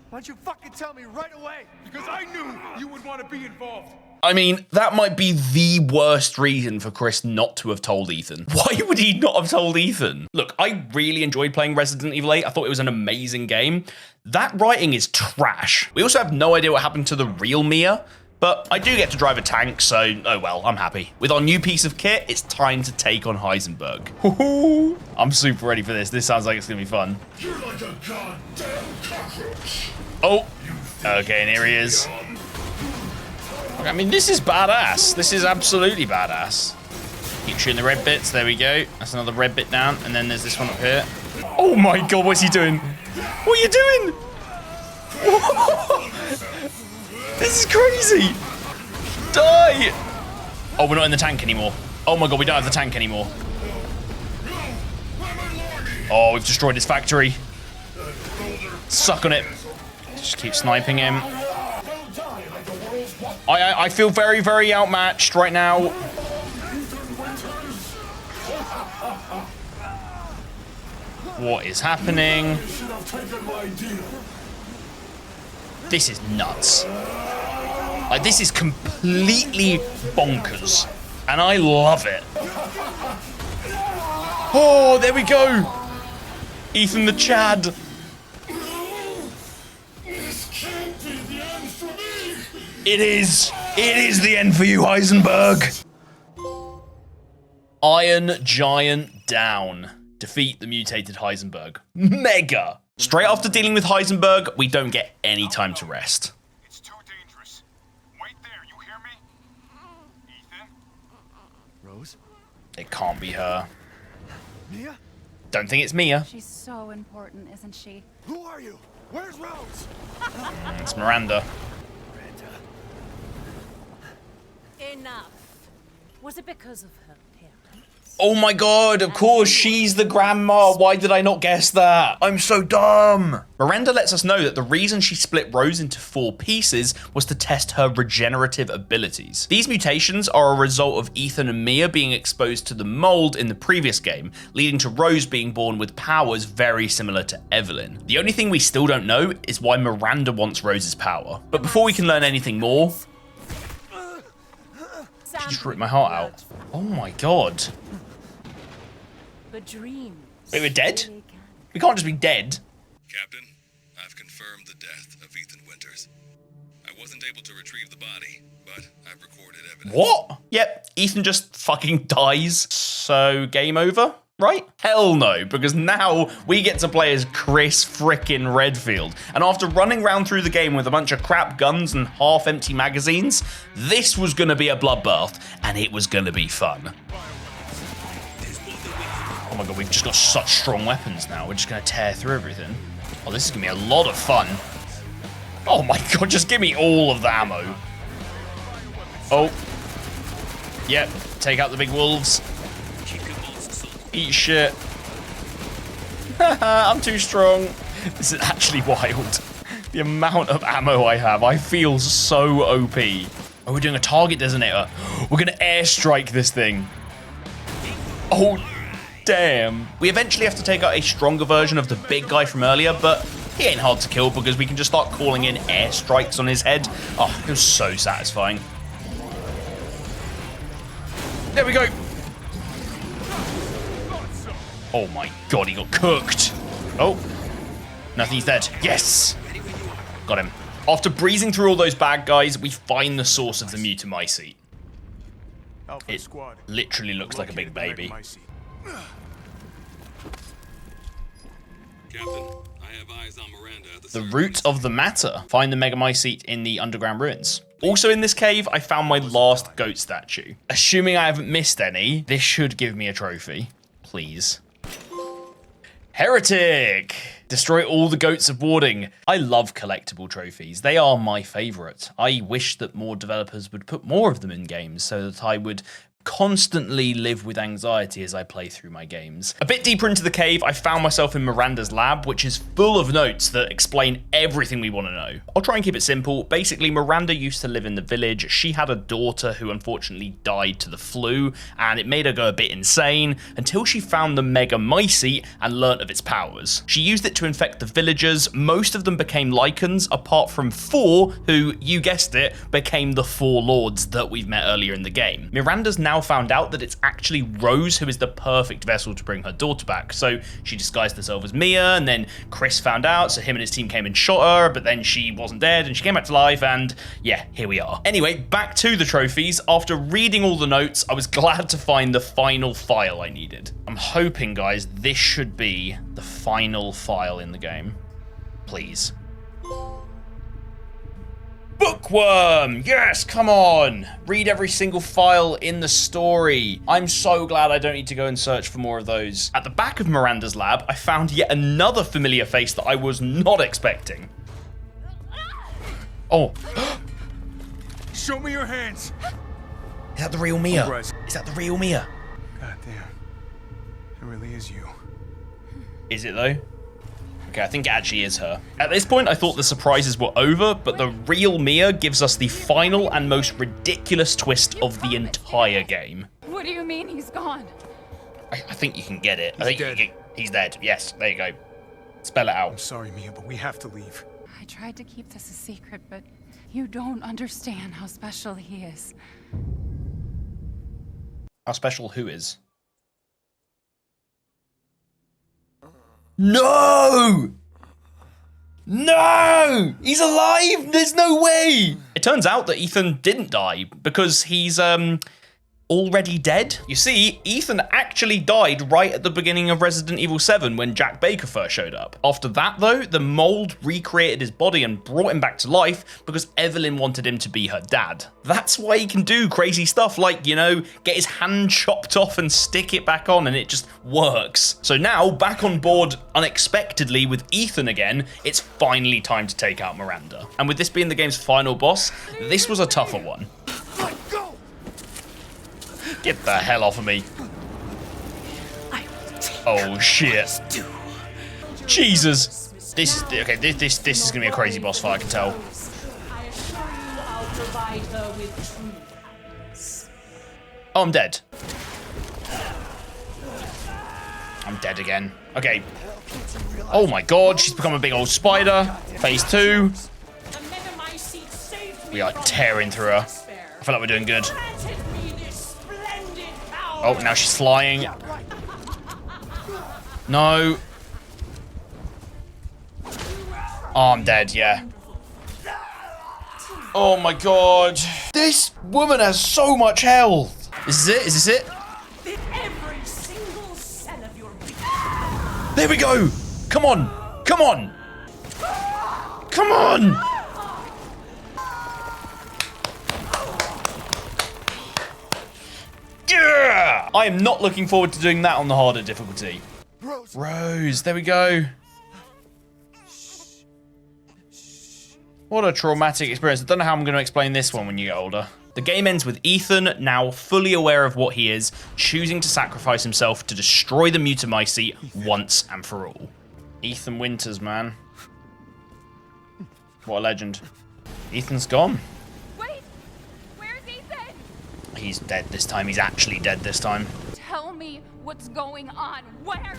Why'd you fucking tell me right away? Because I knew you would want to be involved. I mean, that might be the worst reason for Chris not to have told Ethan. Why would he not have told Ethan? Look, I really enjoyed playing Resident Evil 8. I thought it was an amazing game. That writing is trash. We also have no idea what happened to the real Mia, but I do get to drive a tank, so oh well, I'm happy. With our new piece of kit, it's time to take on Heisenberg. I'm super ready for this. This sounds like it's gonna be fun. You're like a goddamn cockroach. Oh, okay, and here he is. I mean, this is badass. This is absolutely badass. Keep shooting the red bits. There we go. That's another red bit down. And then there's this one up here. Oh my god, what's he doing? What are you doing? This is crazy. Die. Oh, we're not in the tank anymore. Oh my god, we don't have the tank anymore. Oh, we've destroyed his factory. Suck on it. Just keep sniping him. I feel very, very outmatched right now. What is happening? This is nuts. Like, this is completely bonkers. And I love it. Oh, there we go. Ethan the Chad. It is the end for you, Heisenberg. Iron Giant down. Defeat the mutated Heisenberg. Mega. Straight after dealing with Heisenberg, we don't get any time to rest. It's too dangerous. Wait there, you hear me? Ethan? Rose? It can't be her. Mia? Don't think it's Mia. She's so important, isn't she? Who are you? Where's Rose? It's Miranda. Enough. Was it because of her parents? Oh my god, of course, she's the grandma. Why did I not guess that? I'm so dumb. Miranda lets us know that the reason she split Rose into 4 pieces was to test her regenerative abilities. These mutations are a result of Ethan and Mia being exposed to the mold in the previous game, leading to Rose being born with powers very similar to Evelyn. The only thing we still don't know is why Miranda wants Rose's power. But before we can learn anything more, she just ripped my heart out. Oh my god. But dreams. Wait, we're dead? We can't just be dead. Captain, I've confirmed the death of Ethan Winters. I wasn't able to retrieve the body, but I've recorded evidence. What? Yep, Ethan just fucking dies. So game over, right? Hell no, because now we get to play as Chris frickin' Redfield. And after running around through the game with a bunch of crap guns and half-empty magazines, this was gonna be a bloodbath, and it was gonna be fun. Oh my god, we've just got such strong weapons now. We're just gonna tear through everything. Oh, this is gonna be a lot of fun. Oh my god, just give me all of the ammo. Oh. Yep, take out the big wolves. Eat shit. I'm too strong. This is actually wild. The amount of ammo I have, I feel so OP. Oh, we're doing a target designator. We're gonna airstrike this thing. Oh, damn. We eventually have to take out a stronger version of the big guy from earlier, but he ain't hard to kill because we can just start calling in airstrikes on his head. Oh, it was so satisfying. There we go. Oh my god, he got cooked. Oh, nothing's dead. Yes. Got him. After breezing through all those bad guys, we find the source of the mutamycete. It literally looks like a big baby. Captain, I have eyes on Miranda at The root of the matter. Find the megamycete in the underground ruins. Also in this cave, I found my last goat statue. Assuming I haven't missed any, this should give me a trophy. Please. Heretic! Destroy all the goats of warding. I love collectible trophies. They are my favorite. I wish that more developers would put more of them in games so that I would constantly live with anxiety as I play through my games. A bit deeper into the cave, I found myself in Miranda's lab, which is full of notes that explain everything we want to know. I'll try and keep it simple. Basically, Miranda used to live in the village. She had a daughter who unfortunately died to the flu, and it made her go a bit insane until she found the megamycete and learnt of its powers. She used it to infect the villagers. Most of them became Lycans, apart from 4 who, you guessed it, became the 4 lords that we've met earlier in the game. Miranda's now found out that it's actually Rose who is the perfect vessel to bring her daughter back. So she disguised herself as Mia, and then Chris found out, so him and his team came and shot her, but then she wasn't dead and she came back to life, and yeah, here we are. Anyway, back to the trophies. After reading all the notes, I was glad to find the final file I needed. I'm hoping, guys, this should be the final file in the game. Please. Bookworm! Yes, come on! Read every single file in the story. I'm so glad I don't need to go and search for more of those. At the back of Miranda's lab, I found yet another familiar face that I was not expecting. Oh. Show me your hands. Is that the real Mia? Oh, is that the real Mia? God damn. It really is you. Is it though? Okay, I think it actually is her. At this point, I thought the surprises were over, but the real Mia gives us the final and most ridiculous twist of the entire game. What do you mean he's gone? I think you can get it. I think he's dead. Yes, there you go. Spell it out. I'm sorry, Mia, but we have to leave. I tried to keep this a secret, but you don't understand how special he is. How special who is? No! No! He's alive! There's no way! It turns out that Ethan didn't die because he's, already dead. You see, Ethan actually died right at the beginning of Resident Evil 7 when Jack Baker first showed up. After that, though, the mold recreated his body and brought him back to life because Evelyn wanted him to be her dad. That's why he can do crazy stuff like, you know, get his hand chopped off and stick it back on, and it just works. So now, back on board unexpectedly with Ethan again, it's finally time to take out Miranda. And with this being the game's final boss, this was a tougher one. Get the hell off of me. Oh shit. Jesus. This is okay, this is gonna be a crazy boss fight, I can tell. Oh, I'm dead. I'm dead again. Okay. Oh my god, she's become a big old spider. Phase 2. We are tearing through her. I feel like we're doing good. Oh, now she's flying. No. Oh, I'm dead, yeah. Oh my god. This woman has so much health. Is this it? Is this it? There we go. Come on. Come on. Come on. Yeah! I am not looking forward to doing that on the harder difficulty. Rose, there we go. What a traumatic experience. I don't know how I'm going to explain this one when you get older. The game ends with Ethan, now fully aware of what he is, choosing to sacrifice himself to destroy the Mutamycete once and for all. Ethan Winters, man. What a legend. Ethan's gone. Wait! Where's Ethan? He's dead this time. He's actually dead this time. Tell me what's going on. Where?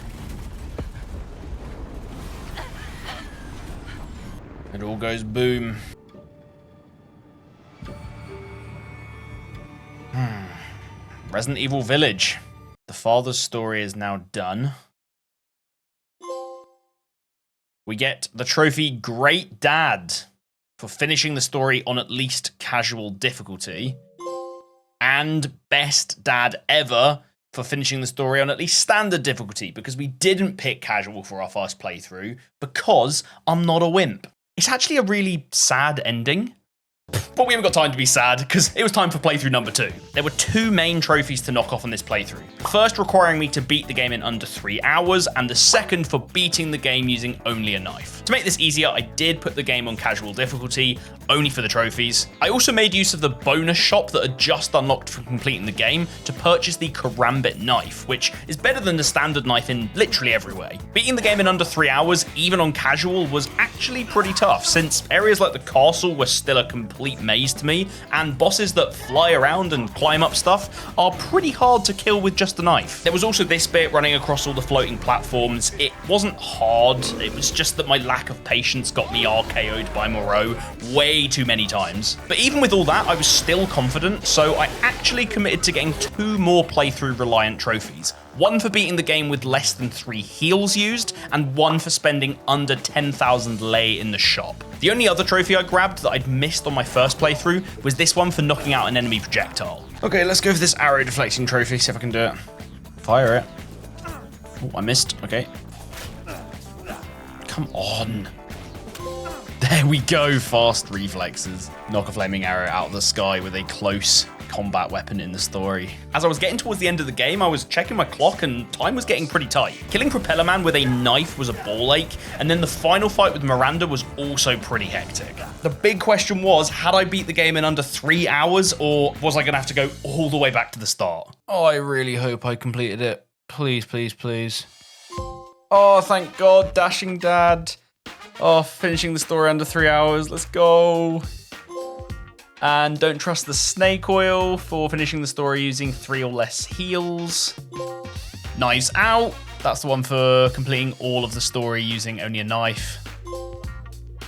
It all goes boom. Resident Evil Village. The father's story is now done. We get the trophy Great Dad for finishing the story on at least casual difficulty. And Best Dad Ever for finishing the story on at least standard difficulty, because we didn't pick casual for our first playthrough because I'm not a wimp. It's actually a really sad ending. But we haven't got time to be sad, because it was time for playthrough number 2. There were 2 main trophies to knock off on this playthrough. The first requiring me to beat the game in under 3 hours, and the second for beating the game using only a knife. To make this easier, I did put the game on casual difficulty, only for the trophies. I also made use of the bonus shop that had just unlocked for completing the game to purchase the Karambit knife, which is better than the standard knife in literally every way. Beating the game in under 3 hours, even on casual, was actually pretty tough, since areas like the castle were still a complete maze to me, and bosses that fly around and climb up stuff are pretty hard to kill with just a knife. There was also this bit running across all the floating platforms. It wasn't hard, it was just that my lack of patience got me RKO'd by Moreau way too many times. But even with all that, I was still confident, so I actually committed to getting 2 more playthrough reliant trophies. One for beating the game with less than 3 heals used, and one for spending under 10,000 lei in the shop. The only other trophy I grabbed that I'd missed on my first playthrough was this one for knocking out an enemy projectile. Okay, let's go for this arrow deflecting trophy, see if I can do it. Fire it. Oh, I missed, okay. Come on. There we go, fast reflexes. Knock a flaming arrow out of the sky with a close combat weapon in the story. As I was getting towards the end of the game, I was checking my clock and time was getting pretty tight. Killing Propeller Man with a knife was a ball ache, and then the final fight with Miranda was also pretty hectic. The big question was, had I beat the game in under 3 hours, or was I gonna have to go all the way back to the start? Oh, I really hope I completed it. Please, please, please. Oh, thank God, Dashing Dad. Oh, finishing the story under 3 hours, let's go. And don't trust the snake oil for finishing the story using 3 or less heals. Knives Out, that's the one for completing all of the story using only a knife.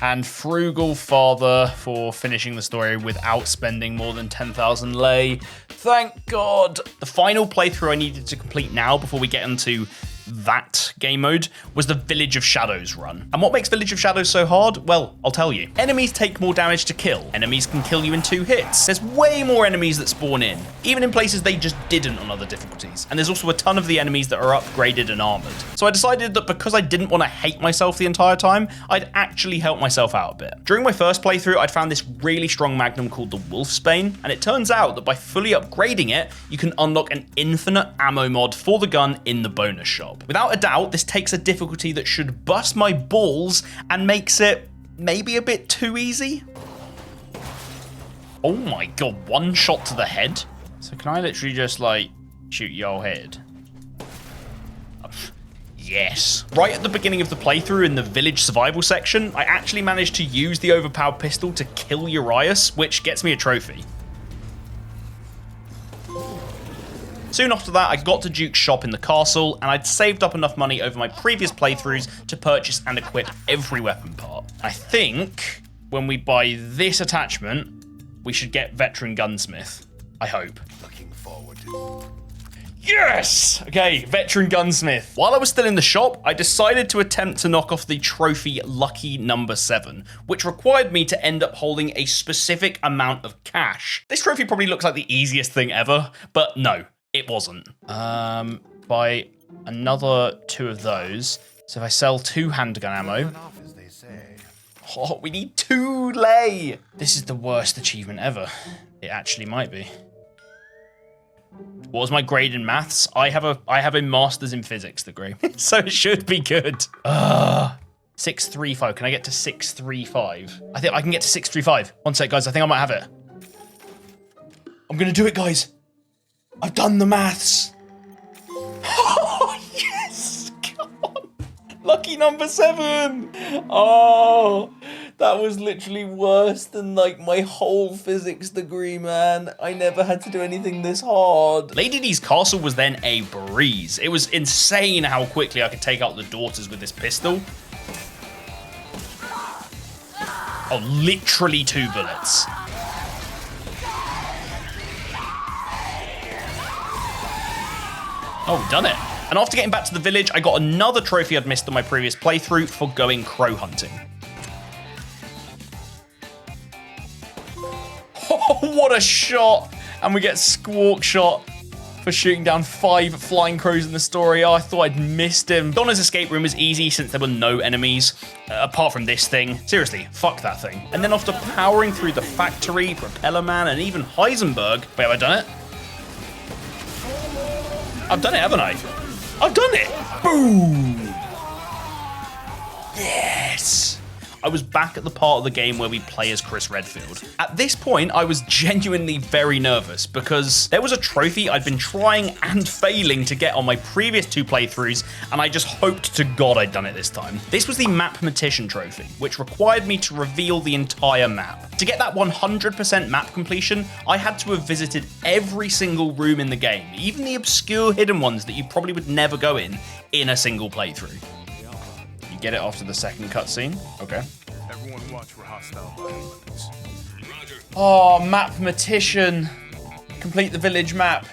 And Frugal Father for finishing the story without spending more than 10,000 lei. Thank God. The final playthrough I needed to complete now before we get into that game mode was the Village of Shadows run. And what makes Village of Shadows so hard? Well, I'll tell you. Enemies take more damage to kill. Enemies can kill you in 2 hits. There's way more enemies that spawn in, even in places they just didn't on other difficulties. And there's also a ton of the enemies that are upgraded and armored. So I decided that because I didn't want to hate myself the entire time, I'd actually help myself out a bit. During my first playthrough, I'd found this really strong magnum called the Wolfsbane, and it turns out that by fully upgrading it, you can unlock an infinite ammo mod for the gun in the bonus shop. Without a doubt, this takes a difficulty that should bust my balls and makes it maybe a bit too easy. Oh my God, 1 shot to the head? So can I literally just like shoot your head? Yes. Right at the beginning of the playthrough in the village survival section, I actually managed to use the overpowered pistol to kill Urias, which gets me a trophy. Soon after that, I got to Duke's shop in the castle, and I'd saved up enough money over my previous playthroughs to purchase and equip every weapon part. I think when we buy this attachment, we should get Veteran Gunsmith. I hope. Looking forward to it. Yes! Okay, Veteran Gunsmith. While I was still in the shop, I decided to attempt to knock off the trophy Lucky Number 7, which required me to end up holding a specific amount of cash. This trophy probably looks like the easiest thing ever, but no. It wasn't. Buy another 2 of those. So if I sell 2 handgun ammo. Oh, we need 2 lei. This is the worst achievement ever. It actually might be. What was my grade in maths? I have a master's in physics degree, so it should be good. 635. Can I get to 635? I think I can get to 635. One sec, guys. I think I might have it. I'm gonna do it, guys. I've done the maths. Oh, yes! Come on. Lucky number 7. Oh, that was literally worse than like my whole physics degree, man. I never had to do anything this hard. Lady D's castle was then a breeze. It was insane how quickly I could take out the daughters with this pistol. Oh, literally 2 bullets. Oh, we've done it. And after getting back to the village, I got another trophy I'd missed on my previous playthrough for going crow hunting. Oh, what a shot! And we get squawk shot for shooting down 5 flying crows in the story. Oh, I thought I'd missed him. Donna's escape room was easy since there were no enemies, apart from this thing. Seriously, fuck that thing. And then after powering through the factory, Propeller Man, and even Heisenberg... Wait, have I done it? I've done it, haven't I? I've done it! Boom! Yes! I was back at the part of the game where we play as Chris Redfield. At this point, I was genuinely very nervous because there was a trophy I'd been trying and failing to get on my previous 2 playthroughs, and I just hoped to God I'd done it this time. This was the Mathematician trophy, which required me to reveal the entire map. To get that 100% map completion, I had to have visited every single room in the game, even the obscure hidden ones that you probably would never go in a single playthrough. You get it after the second cutscene? Okay. Everyone watch for hostile weapons. Oh, Mathematician. Complete the village map.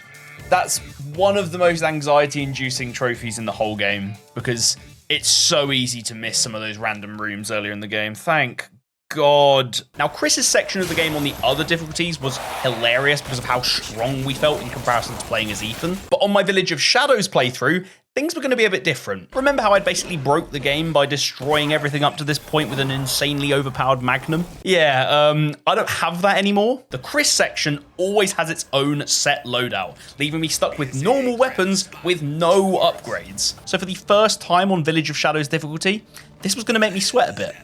That's one of the most anxiety-inducing trophies in the whole game because it's so easy to miss some of those random rooms earlier in the game. Thank God. Now, Chris's section of the game on the other difficulties was hilarious because of how strong we felt in comparison to playing as Ethan. But on my Village of Shadows playthrough, things were going to be a bit different. Remember how I basically broke the game by destroying everything up to this point with an insanely overpowered Magnum? Yeah, I don't have that anymore. The Chris section always has its own set loadout, leaving me stuck with normal weapons with no upgrades. So for the first time on Village of Shadows difficulty, this was going to make me sweat a bit.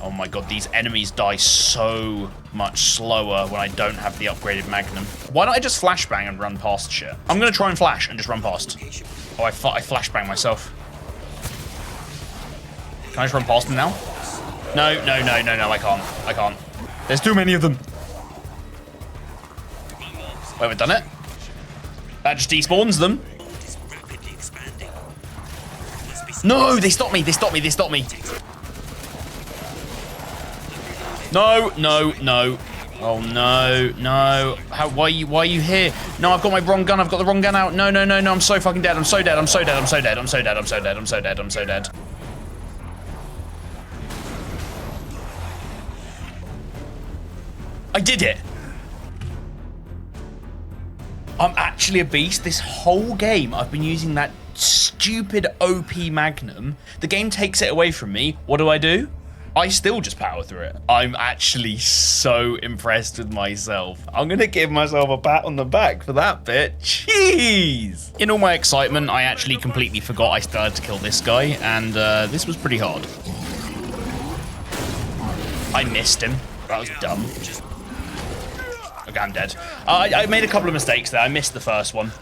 Oh my God, these enemies die so much slower when I don't have the upgraded Magnum. Why don't I just flashbang and run past shit? I'm gonna try and flash and just run past. Oh, I flashbang myself. Can I just run past them now? No, I can't. There's too many of them. Wait, we've done it? That just despawns them. No, they stopped me. No. Oh, no. Why are you here? No, I've got my wrong gun. I've got the wrong gun out. No. I'm so fucking dead. I'm so dead. I did it. I'm actually a beast. This whole game, I've been using that stupid OP Magnum. The game takes it away from me. What do? I still just power through it. I'm actually so impressed with myself. I'm gonna give myself a pat on the back for that bit. Jeez! In all my excitement, I actually completely forgot I still had to kill this guy, and this was pretty hard. I missed him. That was dumb. Okay, I'm dead. I made a couple of mistakes there. I missed the first one.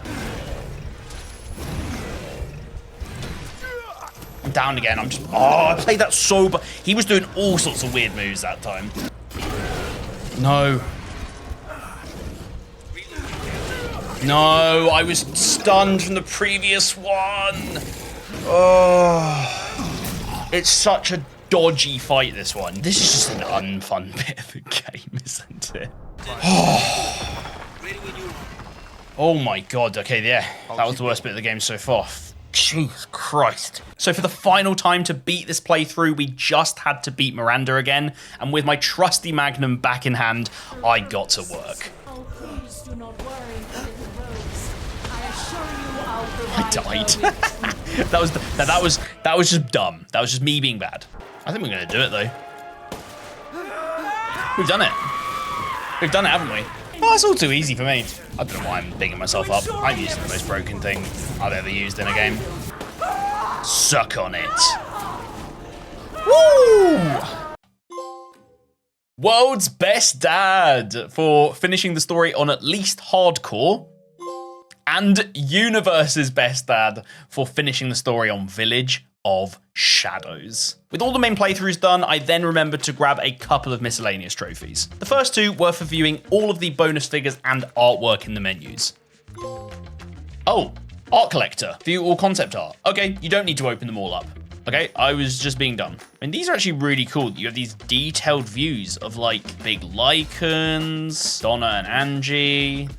I'm down again. I played that so bad. He was doing all sorts of weird moves that time. No, I was stunned from the previous one. Oh, it's such a dodgy fight, this one. This is just an unfun bit of the game, isn't it? Oh my God. Okay, yeah. That was the worst bit of the game so far. Jesus Christ. So for the final time to beat this playthrough, we just had to beat Miranda again, and with my trusty Magnum back in hand, I got to work. Oh, please do not worry, little Rose. I assure you I'll I died. that was just dumb. That was just me being bad. I think we're gonna do it though. We've done it. We've done it, haven't we? Oh, it's all too easy for me. I don't know why I'm bigging myself up. I'm using the most broken thing I've ever used in a game. Suck on it. Woo! World's best dad for finishing the story on at least hardcore. And universe's best dad for finishing the story on Village of Shadows. With all the main playthroughs done, I then remembered to grab a couple of miscellaneous trophies. The first two were for viewing all of the bonus figures and artwork in the menus. Oh, art collector. View all concept art. Okay, you don't need to open them all up. Okay, I was just being dumb. And these are actually really cool. You have these detailed views of like big Lycans, Donna and Angie.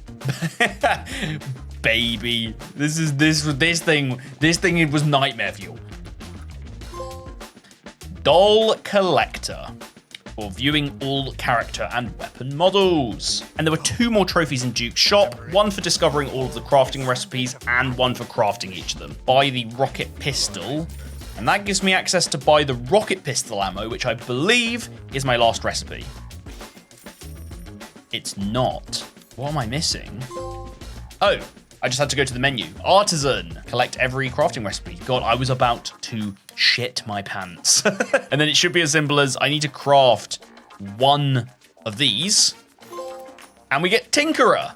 Baby, this thing was nightmare fuel. Doll collector for viewing all character and weapon models. And there were 2 more trophies in Duke's shop, one for discovering all of the crafting recipes and one for crafting each of them. Buy the rocket pistol, and that gives me access to buy the rocket pistol ammo, which I believe is my last recipe. It's not. What am I missing? Oh, I just had to go to the menu. Artisan. Collect every crafting recipe. God, I was about to shit my pants. And then it should be as simple as I need to craft 1 of these. And we get Tinkerer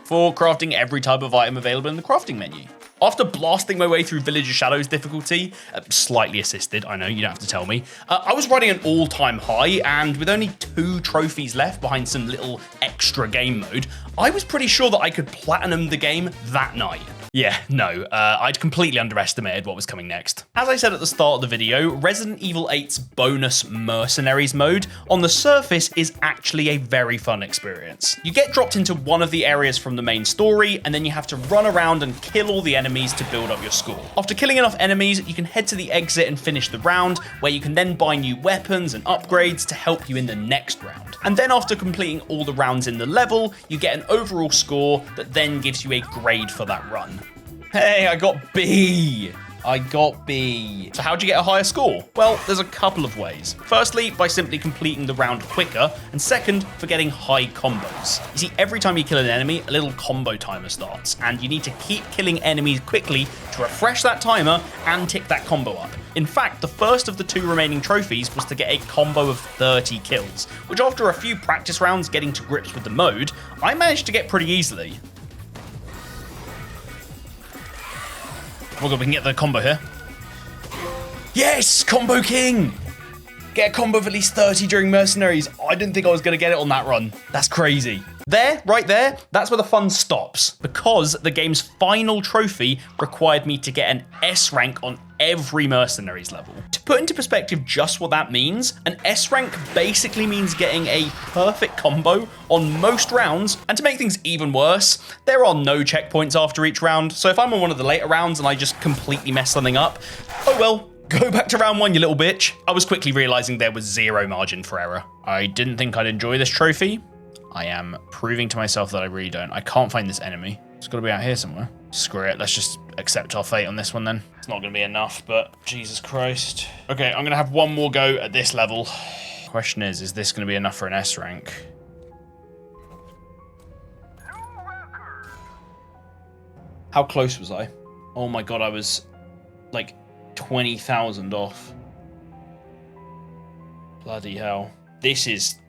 for crafting every type of item available in the crafting menu. After blasting my way through Village of Shadows difficulty, slightly assisted, I know, you don't have to tell me, I was riding an all-time high, and with only 2 trophies left behind some little extra game mode, I was pretty sure that I could platinum the game that night. Yeah, no, I'd completely underestimated what was coming next. As I said at the start of the video, Resident Evil 8's bonus Mercenaries mode on the surface is actually a very fun experience. You get dropped into one of the areas from the main story, and then you have to run around and kill all the enemies to build up your score. After killing enough enemies, you can head to the exit and finish the round, where you can then buy new weapons and upgrades to help you in the next round. And then after completing all the rounds in the level, you get an overall score that then gives you a grade for that run. Hey, I got B. I got B. So how'd you get a higher score? Well, there's a couple of ways. Firstly, by simply completing the round quicker, and second, for getting high combos. You see, every time you kill an enemy, a little combo timer starts, and you need to keep killing enemies quickly to refresh that timer and tick that combo up. In fact, the first of the 2 remaining trophies was to get a combo of 30 kills, which after a few practice rounds getting to grips with the mode, I managed to get pretty easily. Oh god, we can get the combo here. Yes! Combo King! Get a combo of at least 30 during Mercenaries. I didn't think I was going to get it on that run. That's crazy. There, right there, that's where the fun stops. Because the game's final trophy required me to get an S rank on every Mercenaries level. To put into perspective just what that means, an S rank basically means getting a perfect combo on most rounds, and to make things even worse, there are no checkpoints after each round, so if I'm on one of the later rounds and I just completely mess something up, oh well, go back to round 1, you little bitch. I was quickly realizing there was 0 margin for error. I didn't think I'd enjoy this trophy. I am proving to myself that I really don't. I can't find this enemy. It's got to be out here somewhere. Screw it. Let's just accept our fate on this one then. It's not going to be enough, but Jesus Christ. Okay, I'm going to have one more go at this level. Question is this going to be enough for an S rank? How close was I? Oh my god, I was like 20,000 off. Bloody hell. This is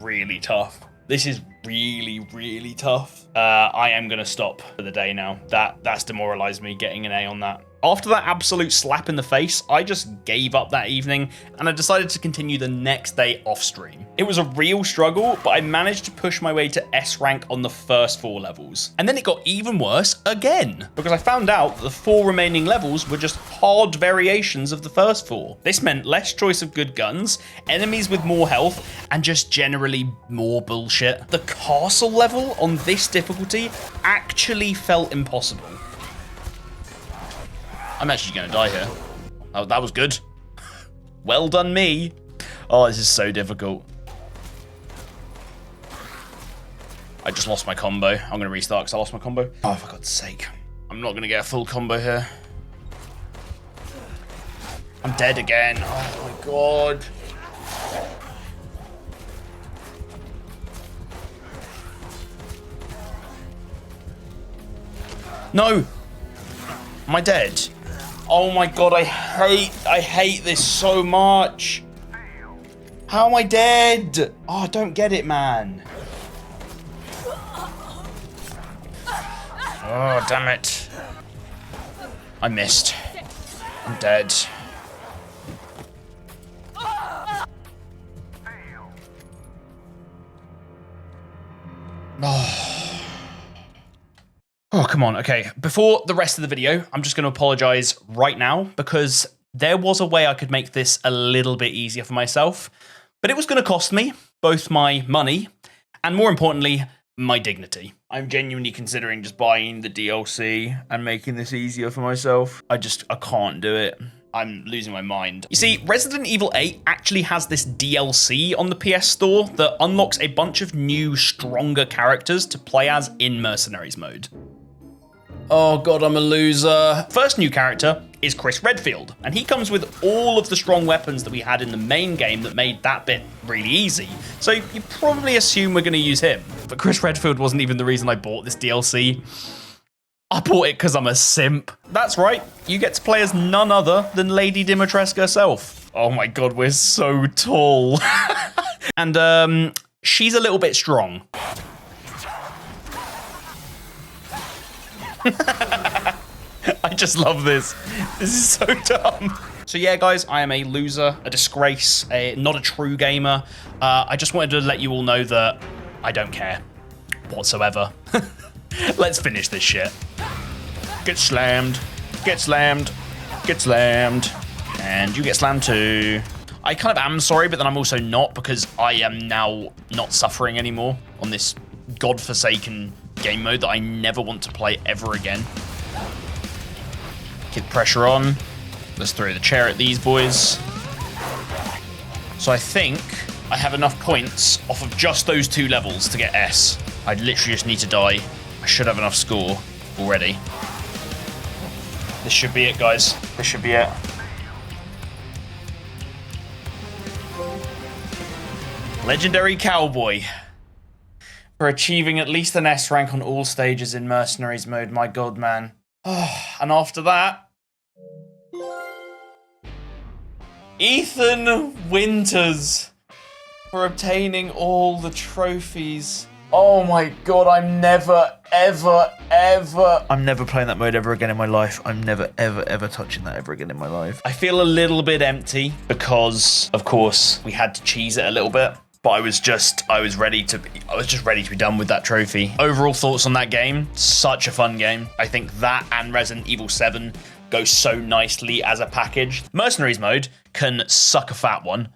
really tough. This is really, really tough. I am going to stop for the day now. That's demoralized me getting an A on that. After that absolute slap in the face, I just gave up that evening and I decided to continue the next day off stream. It was a real struggle, but I managed to push my way to S rank on the first 4 levels. And then it got even worse again, because I found out that the 4 remaining levels were just hard variations of the first 4. This meant less choice of good guns, enemies with more health, and just generally more bullshit. The castle level on this difficulty actually felt impossible. I'm actually going to die here. Oh, that was good. Well done me. Oh, this is so difficult. I just lost my combo. I'm going to restart because I lost my combo. Oh, for God's sake. I'm not going to get a full combo here. I'm dead again. Oh, my God. No. Am I dead? Oh my god, I hate this so much. How am I dead? Oh, I don't get it, man. Oh, damn it. I missed. I'm dead. Oh, come on. Okay, before the rest of the video, I'm just going to apologize right now because there was a way I could make this a little bit easier for myself, but it was going to cost me both my money and, more importantly, my dignity. I'm genuinely considering just buying the DLC and making this easier for myself. I can't do it. I'm losing my mind. You see, Resident Evil 8 actually has this DLC on the PS Store that unlocks a bunch of new, stronger characters to play as in Mercenaries mode. Oh god, I'm a loser. First new character is Chris Redfield, and he comes with all of the strong weapons that we had in the main game that made that bit really easy. So you probably assume we're going to use him. But Chris Redfield wasn't even the reason I bought this DLC. I bought it because I'm a simp. That's right, you get to play as none other than Lady Dimitrescu herself. Oh my god, we're so tall. And she's a little bit strong. I just love this. This is so dumb. So yeah, guys, I am a loser, a disgrace, not a true gamer. I just wanted to let you all know that I don't care whatsoever. Let's finish this shit. Get slammed, get slammed, get slammed, and you get slammed too. I kind of am sorry, but then I'm also not, because I am now not suffering anymore on this godforsaken game mode that I never want to play ever again. Keep pressure on. Let's throw the chair at these boys. So I think I have enough points off of just those 2 levels to get S. I literally just need to die. I should have enough score already. This should be it, guys. This should be it. Legendary Cowboy. For achieving at least an S rank on all stages in Mercenaries mode. My god, man. Oh, and after that, Ethan Winters for obtaining all the trophies. Oh my god, I'm never, ever, ever... I'm never playing that mode ever again in my life. I'm never, ever, ever touching that ever again in my life. I feel a little bit empty because, of course, we had to cheese it a little bit. But I was just ready to be done with that trophy. Overall thoughts on that game, such a fun game. I think that and Resident Evil 7 go so nicely as a package. Mercenaries mode can suck a fat one,